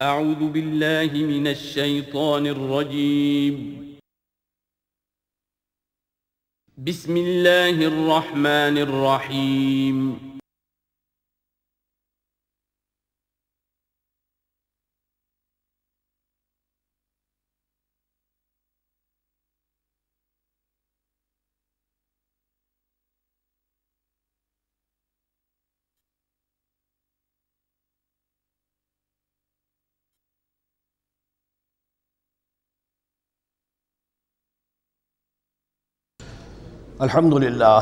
اعوذ باللہ من الشیطان الرجیم بسم اللہ الرحمن الرحیم الحمدللہ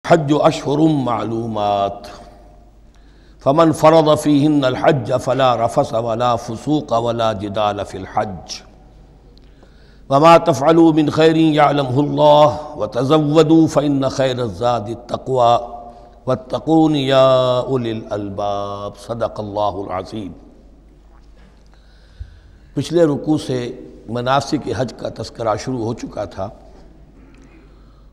حج اشہر معلومات فمن فرض فیہن الحج فلا رفث ولا فسوق ولا جدال فی الحج وما تفعلوا من خیر یعلمہ اللہ وتزودوا فإن خیر الزاد التقوی واتقون یا اولی الالباب صدق اللہ العظیم۔ پچھلے رکوع سے مناسک حج کا تذکرہ شروع ہو چکا تھا،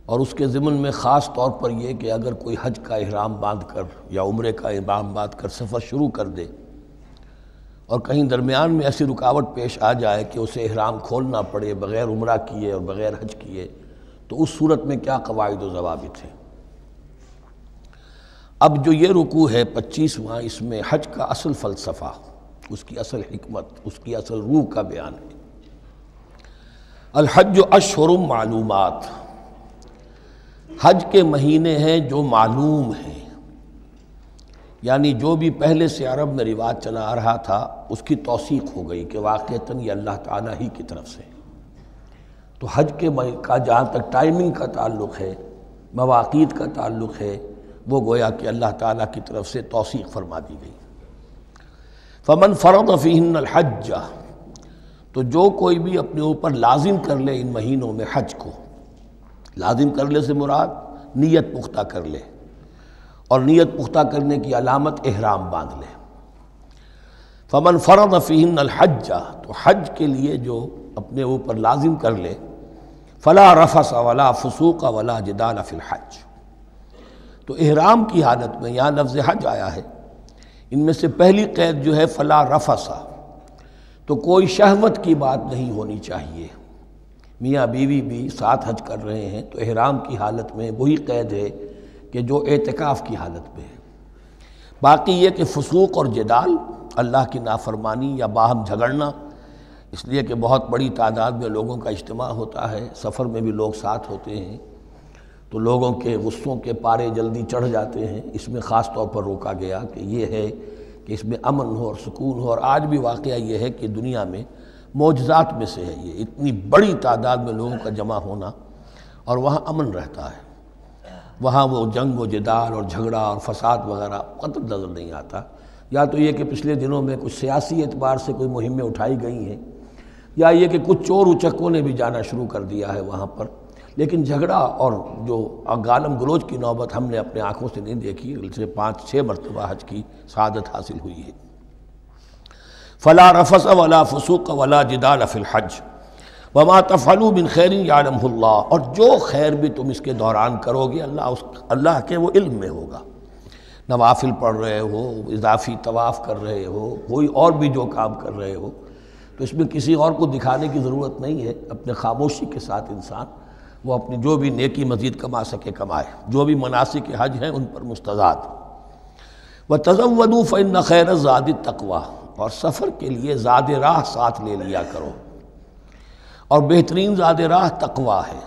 اور اس کے ضمن میں خاص طور پر یہ کہ اگر کوئی حج کا احرام باندھ کر یا عمرے کا احرام باندھ کر سفر شروع کر دے اور کہیں درمیان میں ایسی رکاوٹ پیش آ جائے کہ اسے احرام کھولنا پڑے بغیر عمرہ کیے اور بغیر حج کیے، تو اس صورت میں کیا قواعد و ضوابط ہیں۔ اب جو یہ رکوع ہے 25واں، اس میں حج کا اصل فلسفہ، اس کی اصل حکمت، اس کی اصل روح کا بیان ہے۔ الحج اشہر معلومات، حج کے مہینے ہیں جو معلوم ہیں، یعنی جو بھی پہلے سے عرب میں رواج چلا آ رہا تھا اس کی توثیق ہو گئی کہ واقعتاً یہ اللہ تعالیٰ ہی کی طرف سے۔ تو حج کے کا جہاں تک ٹائمنگ کا تعلق ہے، مواقیت کا تعلق ہے، وہ گویا کہ اللہ تعالیٰ کی طرف سے توثیق فرما دی گئی۔ فمن فرض فیہن الحج، تو جو کوئی بھی اپنے اوپر لازم کر لے ان مہینوں میں حج کو، لازم کر لے سے مراد نیت پختہ کر لے، اور نیت پختہ کرنے کی علامت احرام باندھ لے۔ فمن فرض فیہن الحج، تو حج کے لیے جو اپنے اوپر لازم کر لے، فلا رفث ولا فسوق ولا جدال فی الحج، تو احرام کی حالت میں یہاں لفظ حج آیا ہے، ان میں سے پہلی قید جو ہے فلا رفث، تو کوئی شہوت کی بات نہیں ہونی چاہیے۔ میاں بیوی بھی ساتھ حج کر رہے ہیں تو احرام کی حالت میں وہی قید ہے کہ جو اعتکاف کی حالت میں ہے۔ باقی یہ کہ فسوق اور جدال، اللہ کی نافرمانی یا باہم جھگڑنا، اس لیے کہ بہت بڑی تعداد میں لوگوں کا اجتماع ہوتا ہے، سفر میں بھی لوگ ساتھ ہوتے ہیں، تو لوگوں کے غصوں کے پارے جلدی چڑھ جاتے ہیں، اس میں خاص طور پر روکا گیا کہ یہ ہے کہ اس میں امن ہو اور سکون ہو۔ اور آج بھی واقعہ یہ ہے کہ دنیا میں معجزات میں سے ہے یہ، اتنی بڑی تعداد میں لوگوں کا جمع ہونا، اور وہاں امن رہتا ہے، وہاں وہ جنگ و جدال اور جھگڑا اور فساد وغیرہ قطع نظر نہیں آتا۔ یا تو یہ کہ پچھلے دنوں میں کچھ سیاسی اعتبار سے کوئی مہمیں اٹھائی گئی ہیں، یا یہ کہ کچھ چور اچکوں نے بھی جانا شروع کر دیا ہے وہاں پر، لیکن جھگڑا اور جو گالم گلوچ کی نوبت ہم نے اپنے آنکھوں سے نہیں دیکھی، سے 5-6 مرتبہ حج کی سعادت حاصل ہوئی ہے۔ فلا رفث ولا فسوق ولا جدال فی الحج وما تفعلوا من خیر یعلمہ اللہ، اور جو خیر بھی تم اس کے دوران کرو گے اللہ کے وہ علم میں ہوگا۔ نوافل پڑھ رہے ہو، اضافی طواف کر رہے ہو، کوئی اور بھی جو کام کر رہے ہو، تو اس میں کسی اور کو دکھانے کی ضرورت نہیں ہے، اپنے خاموشی کے ساتھ انسان وہ اپنی جو بھی نیکی مزید کما سکے کمائے، جو بھی مناسک حج ہیں ان پر مستزاد۔ وَتَزَوَّدُوا فَإِنَّ خَيْرَ الزَّادِ التَّقْوَىٰ، اور سفر کے لیے زاد راہ ساتھ لے لیا کرو، اور بہترین زاد راہ تقویٰ ہے۔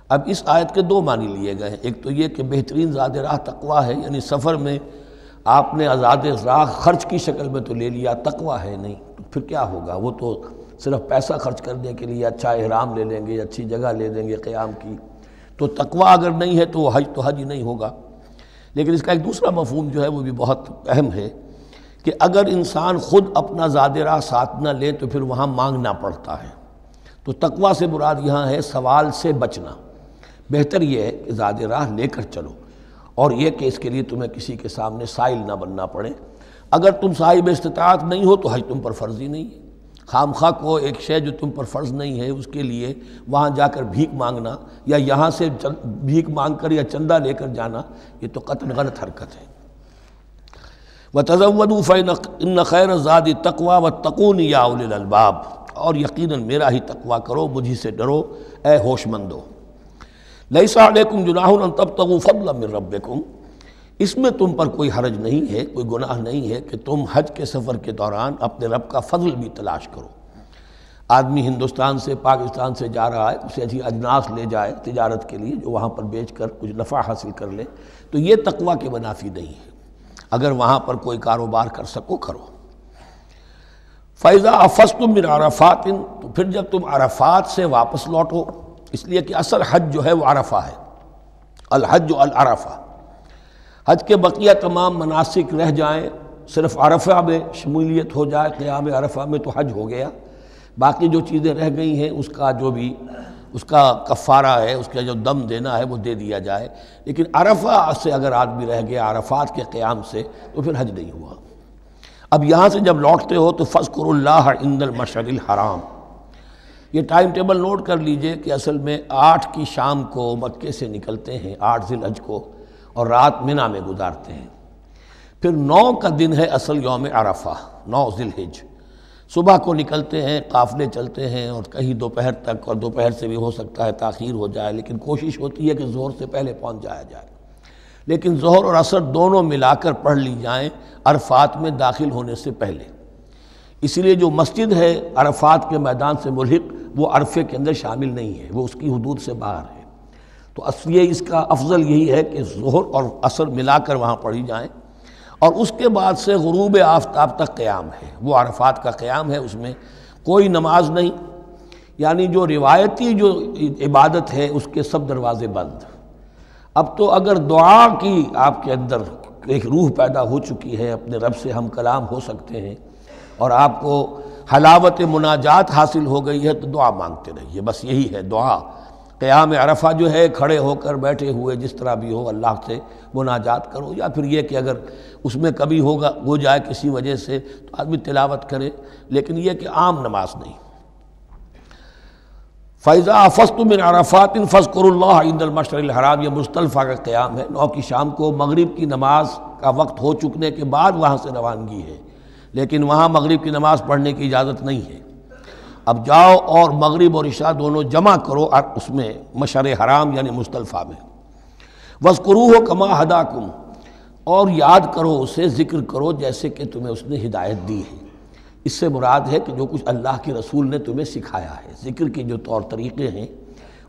اب اس آیت کے 2 معنی لیے گئے ہیں، ایک تو یہ کہ بہترین زاد راہ تقویٰ ہے، یعنی سفر میں آپ نے آزاد راہ خرچ کی شکل میں تو لے لیا، تقویٰ ہے نہیں، تو پھر کیا ہوگا؟ وہ تو صرف پیسہ خرچ کرنے کے لیے اچھا احرام لے لیں گے، اچھی جگہ لے لیں گے قیام کی، تو تقویٰ اگر نہیں ہے تو وہ حج تو حج ہی نہیں ہوگا۔ لیکن اس کا ایک دوسرا مفہوم جو ہے وہ بھی بہت اہم ہے کہ اگر انسان خود اپنا زاد راہ ساتھ نہ لے تو پھر وہاں مانگنا پڑتا ہے۔ تو تقویٰ سے مراد یہاں ہے سوال سے بچنا۔ بہتر یہ ہے کہ زاد راہ لے کر چلو، اور یہ کہ اس کے لیے تمہیں کسی کے سامنے سائل نہ بننا پڑے۔ اگر تم صاحب استطاعت نہیں ہو تو حج تم پر فرض ہی نہیں ہے۔ خام خواہ کو ایک شے جو تم پر فرض نہیں ہے اس کے لیے وہاں جا کر بھیک مانگنا یا یہاں سے بھیک مانگ کر یا چندہ لے کر جانا، یہ تو قطعاً غلط حرکت ہے۔ وَتَزَوَّدُوا فَإِنَّ خَيْرَ الزَّادِ التَّقْوَىٰ وَاتَّقُونِ يَا أُولِي الْأَلْبَابِ، اور یقیناً میرا ہی تقویٰ کرو، مجھی سے ڈرو اے ہوش مندو۔ لَيْسَ عَلَيْكُمْ جُنَاحٌ أَن تَبْتَغُوا فَضْلًا مِّن رَّبِّكُمْ، اس میں تم پر کوئی حرج نہیں ہے، کوئی گناہ نہیں ہے کہ تم حج کے سفر کے دوران اپنے رب کا فضل بھی تلاش کرو۔ آدمی ہندوستان سے پاکستان سے جا رہا ہے، اسے ایسی اجناس لے جائے تجارت کے لیے جو وہاں پر بیچ کر کچھ نفع حاصل کر لے، تو یہ تقویٰ کے منافی نہیں ہے۔ اگر وہاں پر کوئی کاروبار کر سکو کرو۔ فَإِذَا أَفَضْتُم مِّنْ عَرَفَاتٍ، تو پھر جب تم عرفات سے واپس لوٹو، اس لیے کہ اصل حج جو ہے وہ عرفہ ہے، الحج العرفہ۔ حج کے بقیہ تمام مناسک رہ جائیں، صرف عرفہ میں شمولیت ہو جائے، قیام عرفہ میں تو حج ہو گیا۔ باقی جو چیزیں رہ گئی ہیں اس کا جو بھی اس کا کفارہ ہے، اس کا جو دم دینا ہے وہ دے دیا جائے۔ لیکن عرفہ سے اگر آدمی رہ گیا عرفات کے قیام سے تو پھر حج نہیں ہوا۔ اب یہاں سے جب لوٹتے ہو تو فاذکروا اللہ عند المشعر الحرام، یہ ٹائم ٹیبل نوٹ کر لیجئے کہ اصل میں 8 کی شام کو مکے سے نکلتے ہیں 8 ذی الحج کو، اور رات منی میں گزارتے ہیں۔ پھر 9 کا دن ہے اصل یوم عرفہ، 9 ذی الحج۔ صبح کو نکلتے ہیں، قافلے چلتے ہیں، اور کہیں دوپہر تک، اور دوپہر سے بھی ہو سکتا ہے تاخیر ہو جائے، لیکن کوشش ہوتی ہے کہ ظہر سے پہلے پہنچ جایا جائے۔ لیکن ظہر اور عصر دونوں ملا کر پڑھ لی جائیں عرفات میں داخل ہونے سے پہلے۔ اسی لیے جو مسجد ہے عرفات کے میدان سے ملحق وہ عرفے کے اندر شامل نہیں ہے، وہ اس کی حدود سے باہر ہے۔ تو اصلی اس کا افضل یہی ہے کہ ظہر اور عصر ملا کر وہاں پڑھی جائیں، اور اس کے بعد سے غروب آفتاب تک قیام ہے، وہ عرفات کا قیام ہے، اس میں کوئی نماز نہیں، یعنی جو روایتی جو عبادت ہے اس کے سب دروازے بند۔ اب تو اگر دعا کی آپ کے اندر ایک روح پیدا ہو چکی ہے، اپنے رب سے ہم کلام ہو سکتے ہیں، اور آپ کو حلاوت مناجات حاصل ہو گئی ہے، تو دعا مانگتے رہیے، بس یہی ہے دعا۔ قیام عرفہ جو ہے کھڑے ہو کر بیٹھے ہوئے جس طرح بھی ہو اللہ سے مناجات کرو، یا پھر یہ کہ اگر اس میں کبھی ہو جائے کسی وجہ سے تو آدمی تلاوت کرے، لیکن یہ کہ عام نماز نہیں۔ فَإِذَا أَفَضْتُم مِّنْ عَرَفَاتٍ فاذكروا اللَّهَ عند المشعر الحرام، یہ مزدلفہ کا قیام ہے۔ 9 کی شام کو مغرب کی نماز کا وقت ہو چکنے کے بعد وہاں سے روانگی ہے، لیکن وہاں مغرب کی نماز پڑھنے کی اجازت نہیں ہے۔ اب جاؤ اور مغرب اور عشاء دونوں جمع کرو اس میں مشعر حرام یعنی مزدلفہ میں۔ وَاذْكُرُوهُ كَمَا هَدَاكُمْ، اور یاد کرو اسے، ذکر کرو جیسے کہ تمہیں اس نے ہدایت دی ہے۔ اس سے مراد ہے کہ جو کچھ اللہ کے رسول نے تمہیں سکھایا ہے، ذکر کے جو طور طریقے ہیں،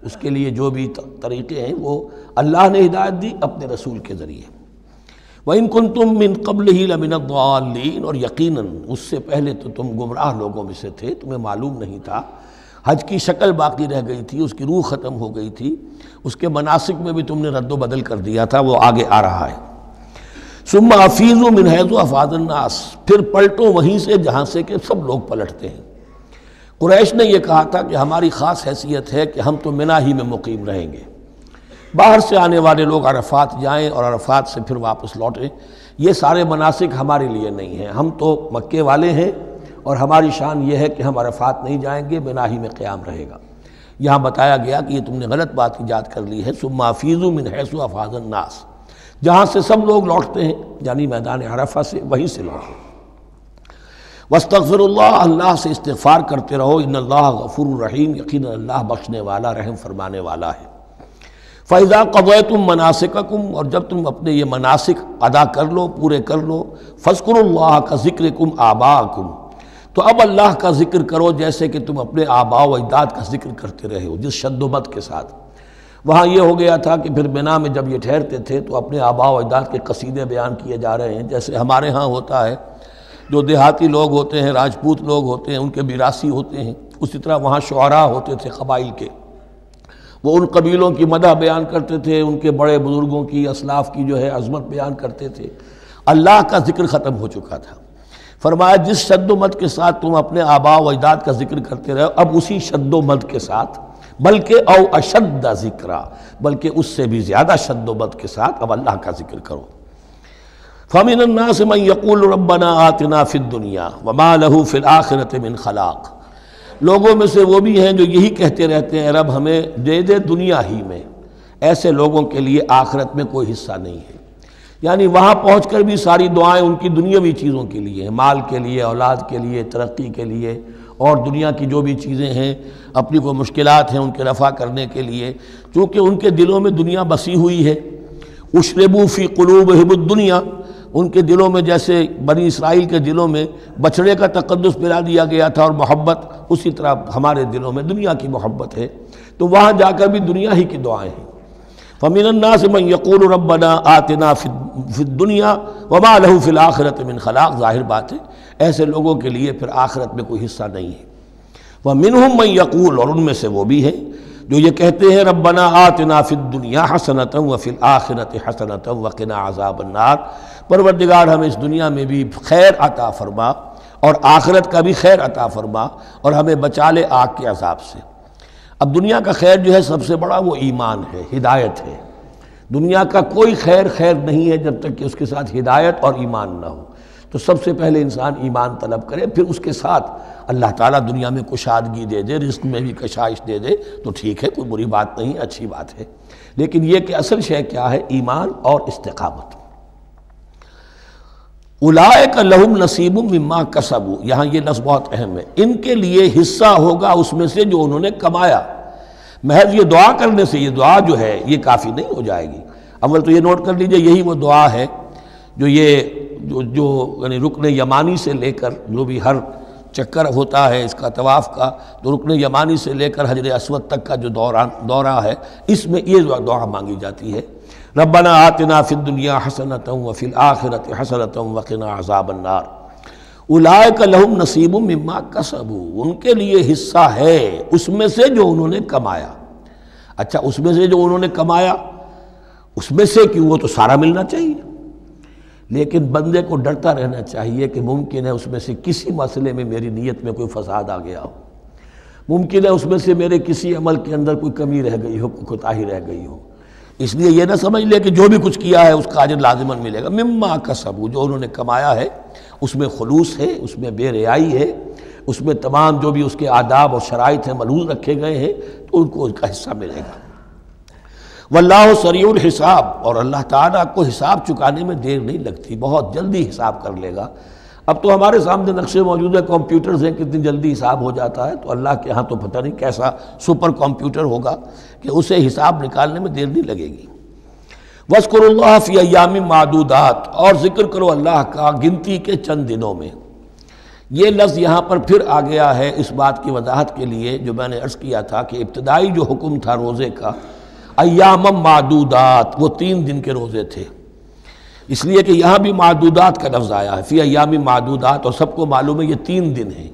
اس کے لیے جو بھی طریقے ہیں وہ اللہ نے ہدایت دی اپنے رسول کے ذریعے۔ وَإِن كُنتُم مِّن قَبْلِهِ لَمِنَ الضَّالِّينَ، اور یقیناً اس سے پہلے تو تم گمراہ لوگوں میں سے تھے، تمہیں معلوم نہیں تھا، حج کی شکل باقی رہ گئی تھی، اس کی روح ختم ہو گئی تھی، اس کے مناسک میں بھی تم نے رد و بدل کر دیا تھا، وہ آگے آ رہا ہے۔ ثم افیضوا من حیث افاض الناس، پھر پلٹو وہیں سے جہاں سے کہ سب لوگ پلٹتے ہیں۔ قریش نے یہ کہا تھا کہ ہماری خاص حیثیت ہے کہ ہم تو منی ہی میں مقیم رہیں گے، باہر سے آنے والے لوگ عرفات جائیں اور عرفات سے پھر واپس لوٹیں، یہ سارے مناسک ہمارے لیے نہیں ہیں، ہم تو مکے والے ہیں اور ہماری شان یہ ہے کہ ہم عرفات نہیں جائیں گے، منی ہی میں قیام رہے گا۔ یہاں بتایا گیا کہ یہ تم نے غلط بات ایجاد کر لی ہے۔ ثم افیضوا من حیث افاض الناس، جہاں سے سب لوگ لوٹتے ہیں یعنی میدان عرفہ سے، وہیں سے لوٹیں۔ واستغفر اللہ، اللہ سے استغفار کرتے رہو، ان اللہ غفور رحیم، یقینا اللہ بخشنے والا رحم فرمانے والا ہے۔ فَإِذَا قَضَيْتُم مَّنَاسِكَكُمْ، اور جب تم اپنے یہ مناسک ادا کر لو، پورے کر لو، فاذکروا اللہ کذکرکم آباءکم، تو اب اللہ کا ذکر کرو جیسے کہ تم اپنے آباء و اجداد کا ذکر کرتے رہے ہو، جس شد و مد کے ساتھ۔ وہاں یہ ہو گیا تھا کہ پھر منی میں جب یہ ٹھہرتے تھے تو اپنے آباء و اجداد کے قصیدے بیان کیے جا رہے ہیں، جیسے ہمارے ہاں ہوتا ہے، جو دیہاتی لوگ ہوتے ہیں، راجپوت لوگ ہوتے ہیں، ان کے میراثی ہوتے ہیں، اسی طرح وہاں شعراء ہوتے تھے قبائل کے، وہ ان قبیلوں کی مدح بیان کرتے تھے، ان کے بڑے بزرگوں کی، اسلاف کی جو ہے عظمت بیان کرتے تھے۔ اللہ کا ذکر ختم ہو چکا تھا، فرمایا جس شد و مد کے ساتھ تم اپنے آباء و اجداد کا ذکر کرتے رہے اب اسی شد و مد کے ساتھ، بلکہ او اشد ذکرا، بلکہ اس سے بھی زیادہ شد و مد کے ساتھ اب اللہ کا ذکر کرو۔ فَمِنَ النَّاسِ مَن يَقُولُ رَبَّنَا آتِنَا فِي الدُّنْيَا وَمَا لَهُ فِي الْآخِرَةِ مِنْ خَلَاقٍ، لوگوں میں سے وہ بھی ہیں جو یہی کہتے رہتے ہیں رب ہمیں دے دے دنیا ہی میں، ایسے لوگوں کے لیے آخرت میں کوئی حصہ نہیں ہے۔ یعنی وہاں پہنچ کر بھی ساری دعائیں ان کی دنیاوی چیزوں کے لیے ہیں، مال کے لیے، اولاد کے لیے، ترقی کے لیے، اور دنیا کی جو بھی چیزیں ہیں، اپنی کوئی مشکلات ہیں ان کے رفع کرنے کے لیے، چونکہ ان کے دلوں میں دنیا بسی ہوئی ہے۔ اشربوا فی قلوبہم الدنیا، ان کے دلوں میں جیسے بنی اسرائیل کے دلوں میں بچڑے کا تقدس ملا دیا گیا تھا اور محبت، اسی طرح ہمارے دلوں میں دنیا کی محبت ہے، تو وہاں جا کر بھی دنیا ہی کی دعائیں ہیں۔ فَمِنَ النَّاسِ مَن يَقُولُ رَبَّنَا آتِنَا فِي الدُّنْيَا وَمَا لَهُ فِي الْآخِرَةِ مِنْ خَلَاقٍ، ظاہر بات ہے ایسے لوگوں کے لیے پھر آخرت میں کوئی حصہ نہیں ہے۔ وَمِنْهُم مَن يَقُولُ، اور ان میں سے وہ بھی ہیں جو یہ کہتے ہیں ربنا آتنا فی الدنیا حسنۃ وفی الآخرۃ حسنۃ وقنا عذاب النار، پروردگار ہمیں اس دنیا میں بھی خیر عطا فرما اور آخرت کا بھی خیر عطا فرما اور ہمیں بچا لے آگ کے عذاب سے۔ اب دنیا کا خیر جو ہے سب سے بڑا وہ ایمان ہے، ہدایت ہے۔ دنیا کا کوئی خیر نہیں ہے جب تک کہ اس کے ساتھ ہدایت اور ایمان نہ ہو۔ تو سب سے پہلے انسان ایمان طلب کرے، پھر اس کے ساتھ اللہ تعالیٰ دنیا میں کشادگی دے دے، رزق میں بھی کشائش دے دے تو ٹھیک ہے، کوئی بری بات نہیں، اچھی بات ہے۔ لیکن یہ کہ اصل شے کیا ہے؟ ایمان اور استقامت۔ اولئک لہم نصیب مما کسبوا، یہاں یہ لفظ بہت اہم ہے، ان کے لیے حصہ ہوگا اس میں سے جو انہوں نے کمایا۔ محض یہ دعا کرنے سے یہ دعا جو ہے یہ کافی نہیں ہو جائے گی۔ اول تو یہ نوٹ کر لیجئے یہی وہ دعا ہے جو یعنی رکن یمانی سے لے کر جو بھی ہر چکر ہوتا ہے اس کا طواف کا، تو رکن یمانی سے لے کر حجر اسود تک کا جو دورہ ہے اس میں یہ دعا مانگی جاتی ہے، ربنا آتنا فی الدنیا حسنۃ وفی الآخرۃ حسنۃ وقنا عذاب النار۔ اولئک لہم نصیب مما کسبوا، ان کے لیے حصہ ہے اس میں سے جو انہوں نے کمایا۔ اچھا، اس میں سے جو انہوں نے کمایا، اس میں سے کیوں؟ وہ تو سارا ملنا چاہیے، لیکن بندے کو ڈرتا رہنا چاہیے کہ ممکن ہے اس میں سے کسی مسئلے میں میری نیت میں کوئی فساد آ گیا ہو، ممکن ہے اس میں سے میرے کسی عمل کے اندر کوئی کمی رہ گئی ہو، کوئی کوتاہی رہ گئی ہو۔ اس لیے یہ نہ سمجھ لے کہ جو بھی کچھ کیا ہے اس کا اجر لازماً ملے گا۔ مما کسبوا، جو انہوں نے کمایا ہے اس میں خلوص ہے، اس میں بے ریائی ہے، اس میں تمام جو بھی اس کے آداب اور شرائط ہیں ملحوظ رکھے گئے ہیں، تو ان کو اس کا حصہ ملے گا۔ واللہ سریع الحساب، اور اللہ تعالیٰ کو حساب چکانے میں دیر نہیں لگتی، بہت جلدی حساب کر لے گا۔ اب تو ہمارے سامنے نقشے موجود ہیں، کمپیوٹرز ہیں، کتنی جلدی حساب ہو جاتا ہے، تو اللہ کے ہاں تو پتہ نہیں کیسا سپر کمپیوٹر ہوگا کہ اسے حساب نکالنے میں دیر نہیں لگے گی۔ وَاذْكُرُوا اللَّهَ فِي أَيَّامٍ مَّعْدُودَاتٍ، اور ذکر کرو اللہ کا گنتی کے چند دنوں میں۔ یہ لفظ یہاں پر پھر آ گیا ہے اس بات کی وضاحت کے لیے جو میں نے عرض کیا تھا کہ ابتدائی جو حکم تھا روزے کا، ایام معدودات، وہ 3 دن کے روزے تھے، اس لیے کہ یہاں بھی معدودات کا لفظ آیا ہے، فی ایام معدودات، اور سب کو معلوم ہے یہ 3 دن ہیں،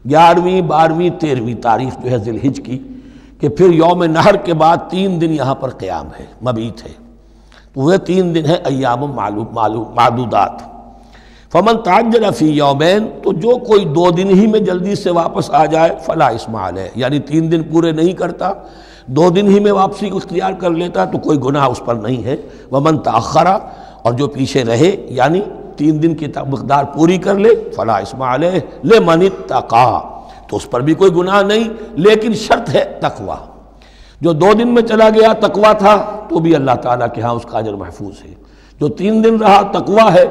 11ویں 12ویں 13ویں تاریخ جو ہے ذی الحج کی، کہ پھر یوم نحر کے بعد 3 دن یہاں پر قیام ہے، مبیت ہے، تو وہ 3 دن ہے ایام معدودات۔ فمن تعجل فی یومین، تو جو کوئی 2 دن ہی میں جلدی سے واپس آ جائے فلا اثم علیہ، یعنی 3 دن پورے نہیں کرتا، 2 دن ہی میں واپسی کو اختیار کر لیتا تو کوئی گناہ اس پر نہیں ہے۔ ومن تأخر، اور جو پیچھے رہے یعنی 3 دن کی مقدار پوری کر لے فلا اثم علیہ لمن اتقی، تو اس پر بھی کوئی گناہ نہیں، لیکن شرط ہے تقوی۔ جو 2 دن میں چلا گیا تقوی تھا تو بھی اللہ تعالیٰ کے ہاں اس کا اجر محفوظ ہے، جو 3 دن رہا تقوی ہے،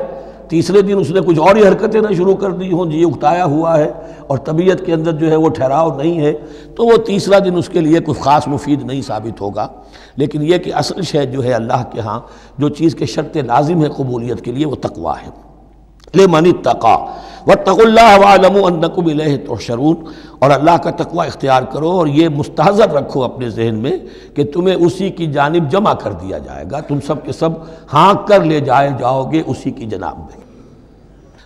تیسرے دن اس نے کچھ اور ہی حرکتیں نہ شروع کر دی ہوں، جی اکتایا ہوا ہے اور طبیعت کے اندر جو ہے وہ ٹھہراؤ نہیں ہے، تو وہ تیسرا دن اس کے لیے کوئی خاص مفید نہیں ثابت ہوگا۔ لیکن یہ کہ اصل شے جو ہے اللہ کے ہاں جو چیز کے شرط لازم ہے قبولیت کے لیے وہ تقوی ہے۔ لمن اتقی واتقوا اللہ واعلموا انکم الیہ تحشرون، اور اللہ کا تقوی اختیار کرو اور یہ مستحضر رکھو اپنے ذہن میں کہ تمہیں اسی کی جانب جمع کر دیا جائے گا، تم سب کے سب ہانک کر لے جاؤ گے اسی کی جناب میں۔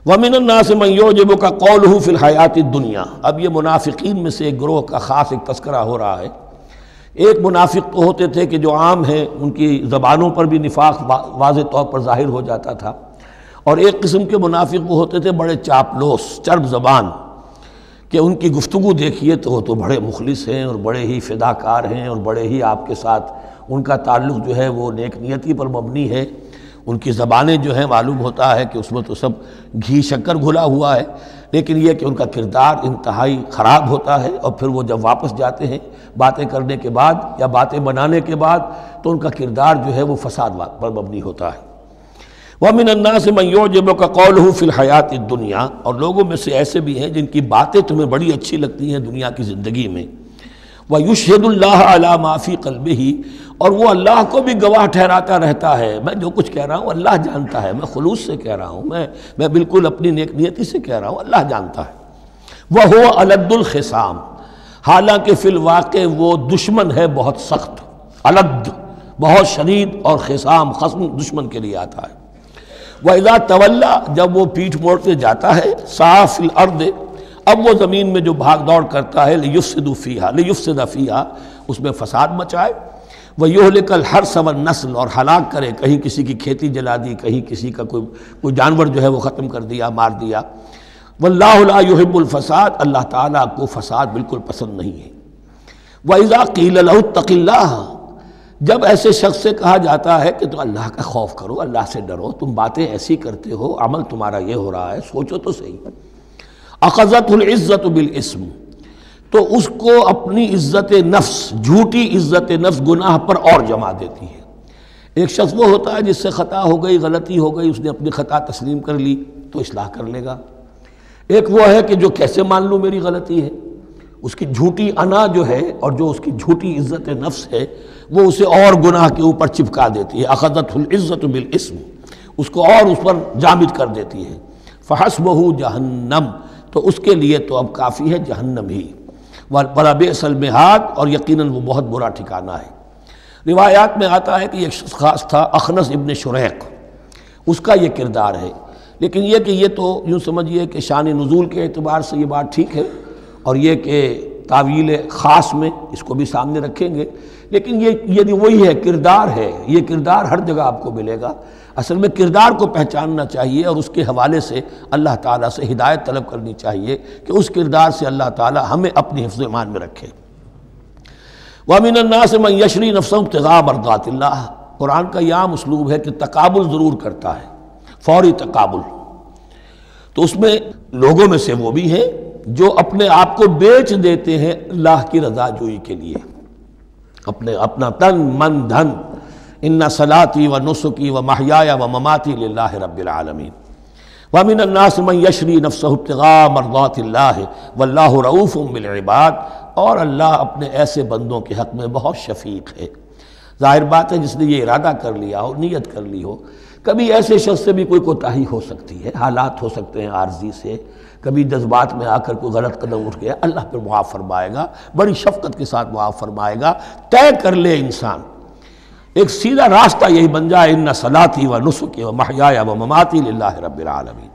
وَمِنَ النَّاسِ مَن يُعْجِبُكَ قَوْلُهُ فِي الْحَيَاةِ الدُّنْيَا، اب یہ منافقین میں سے ایک گروہ کا خاص ایک تذکرہ ہو رہا ہے۔ ایک منافق تو ہوتے تھے کہ جو عام ہیں، ان کی زبانوں پر بھی نفاق واضح طور پر ظاہر ہو جاتا تھا، اور ایک قسم کے منافق وہ ہوتے تھے بڑے چاپلوس، چرب زبان، کہ ان کی گفتگو دیکھیے تو وہ تو بڑے مخلص ہیں اور بڑے ہی فداکار ہیں اور بڑے ہی آپ کے ساتھ ان کا تعلق جو ہے وہ نیک نیتی پر مبنی ہے، ان کی زبانیں جو ہیں معلوم ہوتا ہے کہ اس میں تو سب گھی شکر گھلا ہوا ہے، لیکن یہ کہ ان کا کردار انتہائی خراب ہوتا ہے، اور پھر وہ جب واپس جاتے ہیں باتیں کرنے کے بعد یا باتیں بنانے کے بعد تو ان کا کردار جو ہے وہ فساد پر مبنی ہوتا ہے۔ وَمِنَ النَّاسِ مَن يُعْجِبُكَ قَوْلُهُ فِي الْحَيَاةِ الدُّنْيَا، اور لوگوں میں سے ایسے بھی ہیں جن کی باتیں تمہیں بڑی اچھی لگتی ہیں دنیا کی زندگی میں، وَيُشْهِدُ اللَّهَ عَلَى مَا فِي قَلْبِهِ، اور وہ اللہ کو بھی گواہ ٹھہراتا رہتا ہے، میں جو کچھ کہہ رہا ہوں اللہ جانتا ہے، میں خلوص سے کہہ رہا ہوں، میں بالکل اپنی نیک نیتی سے کہہ رہا ہوں، اللہ جانتا ہے۔ وَهُوَ أَلَدُّ الْخِصَامِ، حالانکہ فی الواقع وہ دشمن ہے بہت سخت، الد بہت شدید، اور خصام خصم دشمن کے لیے آتا ہے۔ وَإِذَا تَوَلَّى، جب وہ پیٹھ موڑتے جاتا ہے، سعى فِي الْأَرْضِ، اب وہ زمین میں جو بھاگ دوڑ کرتا ہے، لِيُفْسِدَ فِيهَا، اس میں فساد مچائے، وَيُهْلِكَ الْحَرْثَ وَالنَّسْلَ، اور ہلاک کرے، کہیں کسی کی کھیتی جلا دی، کہیں کسی کا کوئی جانور جو ہے وہ ختم کر دیا، مار دیا۔ وَاللَّهُ لَا يُحِبُّ الْفَسَادَ، اللہ تعالیٰ کو فساد بالکل پسند نہیں ہے۔ وَإِذَا قِيلَ لَهُ اتَّقِ اللَّهَ، جب ایسے شخص سے کہا جاتا ہے کہ تو اللہ کا خوف کرو، اللہ سے ڈرو، تم باتیں ایسی کرتے ہو، عمل تمہارا یہ ہو رہا ہے، سوچو تو صحیح۔ اخذت العزت بالاسم، تو اس کو اپنی عزت نفس، جھوٹی عزت نفس گناہ پر اور جما دیتی ہے۔ ایک شخص وہ ہوتا ہے جس سے خطا ہو گئی، غلطی ہو گئی، اس نے اپنی خطا تسلیم کر لی تو اصلاح کر لے گا۔ ایک وہ ہے کہ جو کیسے مان لوں میری غلطی ہے، اس کی جھوٹی انا جو ہے اور جو اس کی جھوٹی عزت نفس ہے وہ اسے اور گناہ کے اوپر چپکا دیتی ہے۔ اخذت العزت بالاسم، اس کو اور اس پر جامد کر دیتی ہے۔ فحسبہ جہنم، تو اس کے لیے تو اب کافی ہے جہنم ہی۔ وَلَبِئْسَ الْمِہَادُ، اور یقیناً وہ بہت برا ٹھکانہ ہے۔ روایات میں آتا ہے کہ ایک شخص خاص تھا، اخنس ابن شریق، اس کا یہ کردار ہے، لیکن یہ کہ یہ تو یوں سمجھیے کہ شان نزول کے اعتبار سے یہ بات ٹھیک ہے، اور یہ کہ تعویل خاص میں اس کو بھی سامنے رکھیں گے، لیکن یہ وہی ہے، کردار ہے، یہ کردار ہر جگہ آپ کو ملے گا۔ اصل میں کردار کو پہچاننا چاہیے اور اس کے حوالے سے اللہ تعالیٰ سے ہدایت طلب کرنی چاہیے کہ اس کردار سے اللہ تعالیٰ ہمیں اپنی حفظ ایمان میں رکھے۔ وَمِنَ النَّاسِ مَن يَشْرِي نَفْسَهُ ابْتِغَاءَ مَرْضَاتِ اللَّهِ، قرآن کا یہ عام اسلوب ہے کہ تقابل ضرور کرتا ہے، فوری تقابل، تو اس میں لوگوں میں سے وہ بھی ہیں جو اپنے آپ کو بیچ دیتے ہیں اللہ کی رضا جوئی کے لیے، اپنا تن من دھن، ان صلاتی و نسکی و محیایا و مماتی للہ رب العالمین۔ ومن الناس من یشری نفسہ ابتغاء مرضات اللہ واللہ رؤوف بالعباد، اور اللہ اپنے ایسے بندوں کے حق میں بہت شفیق ہے۔ ظاہر بات ہے جس نے یہ ارادہ کر لیا ہو، نیت کر لی ہو، کبھی ایسے شخص سے بھی کوئی کوتاہی ہو سکتی ہے، حالات ہو سکتے ہیں عارضی سے، کبھی جذبات میں آ کر کوئی غلط قدم اٹھ گیا، اللہ پھر معاف فرمائے گا، بڑی شفقت کے ساتھ معاف فرمائے گا۔ طے کر لے انسان، ایک سیدھا راستہ یہی بن جائے، ان صلاتی و نسکی و محیایا و مماتی للہ رب العالمین،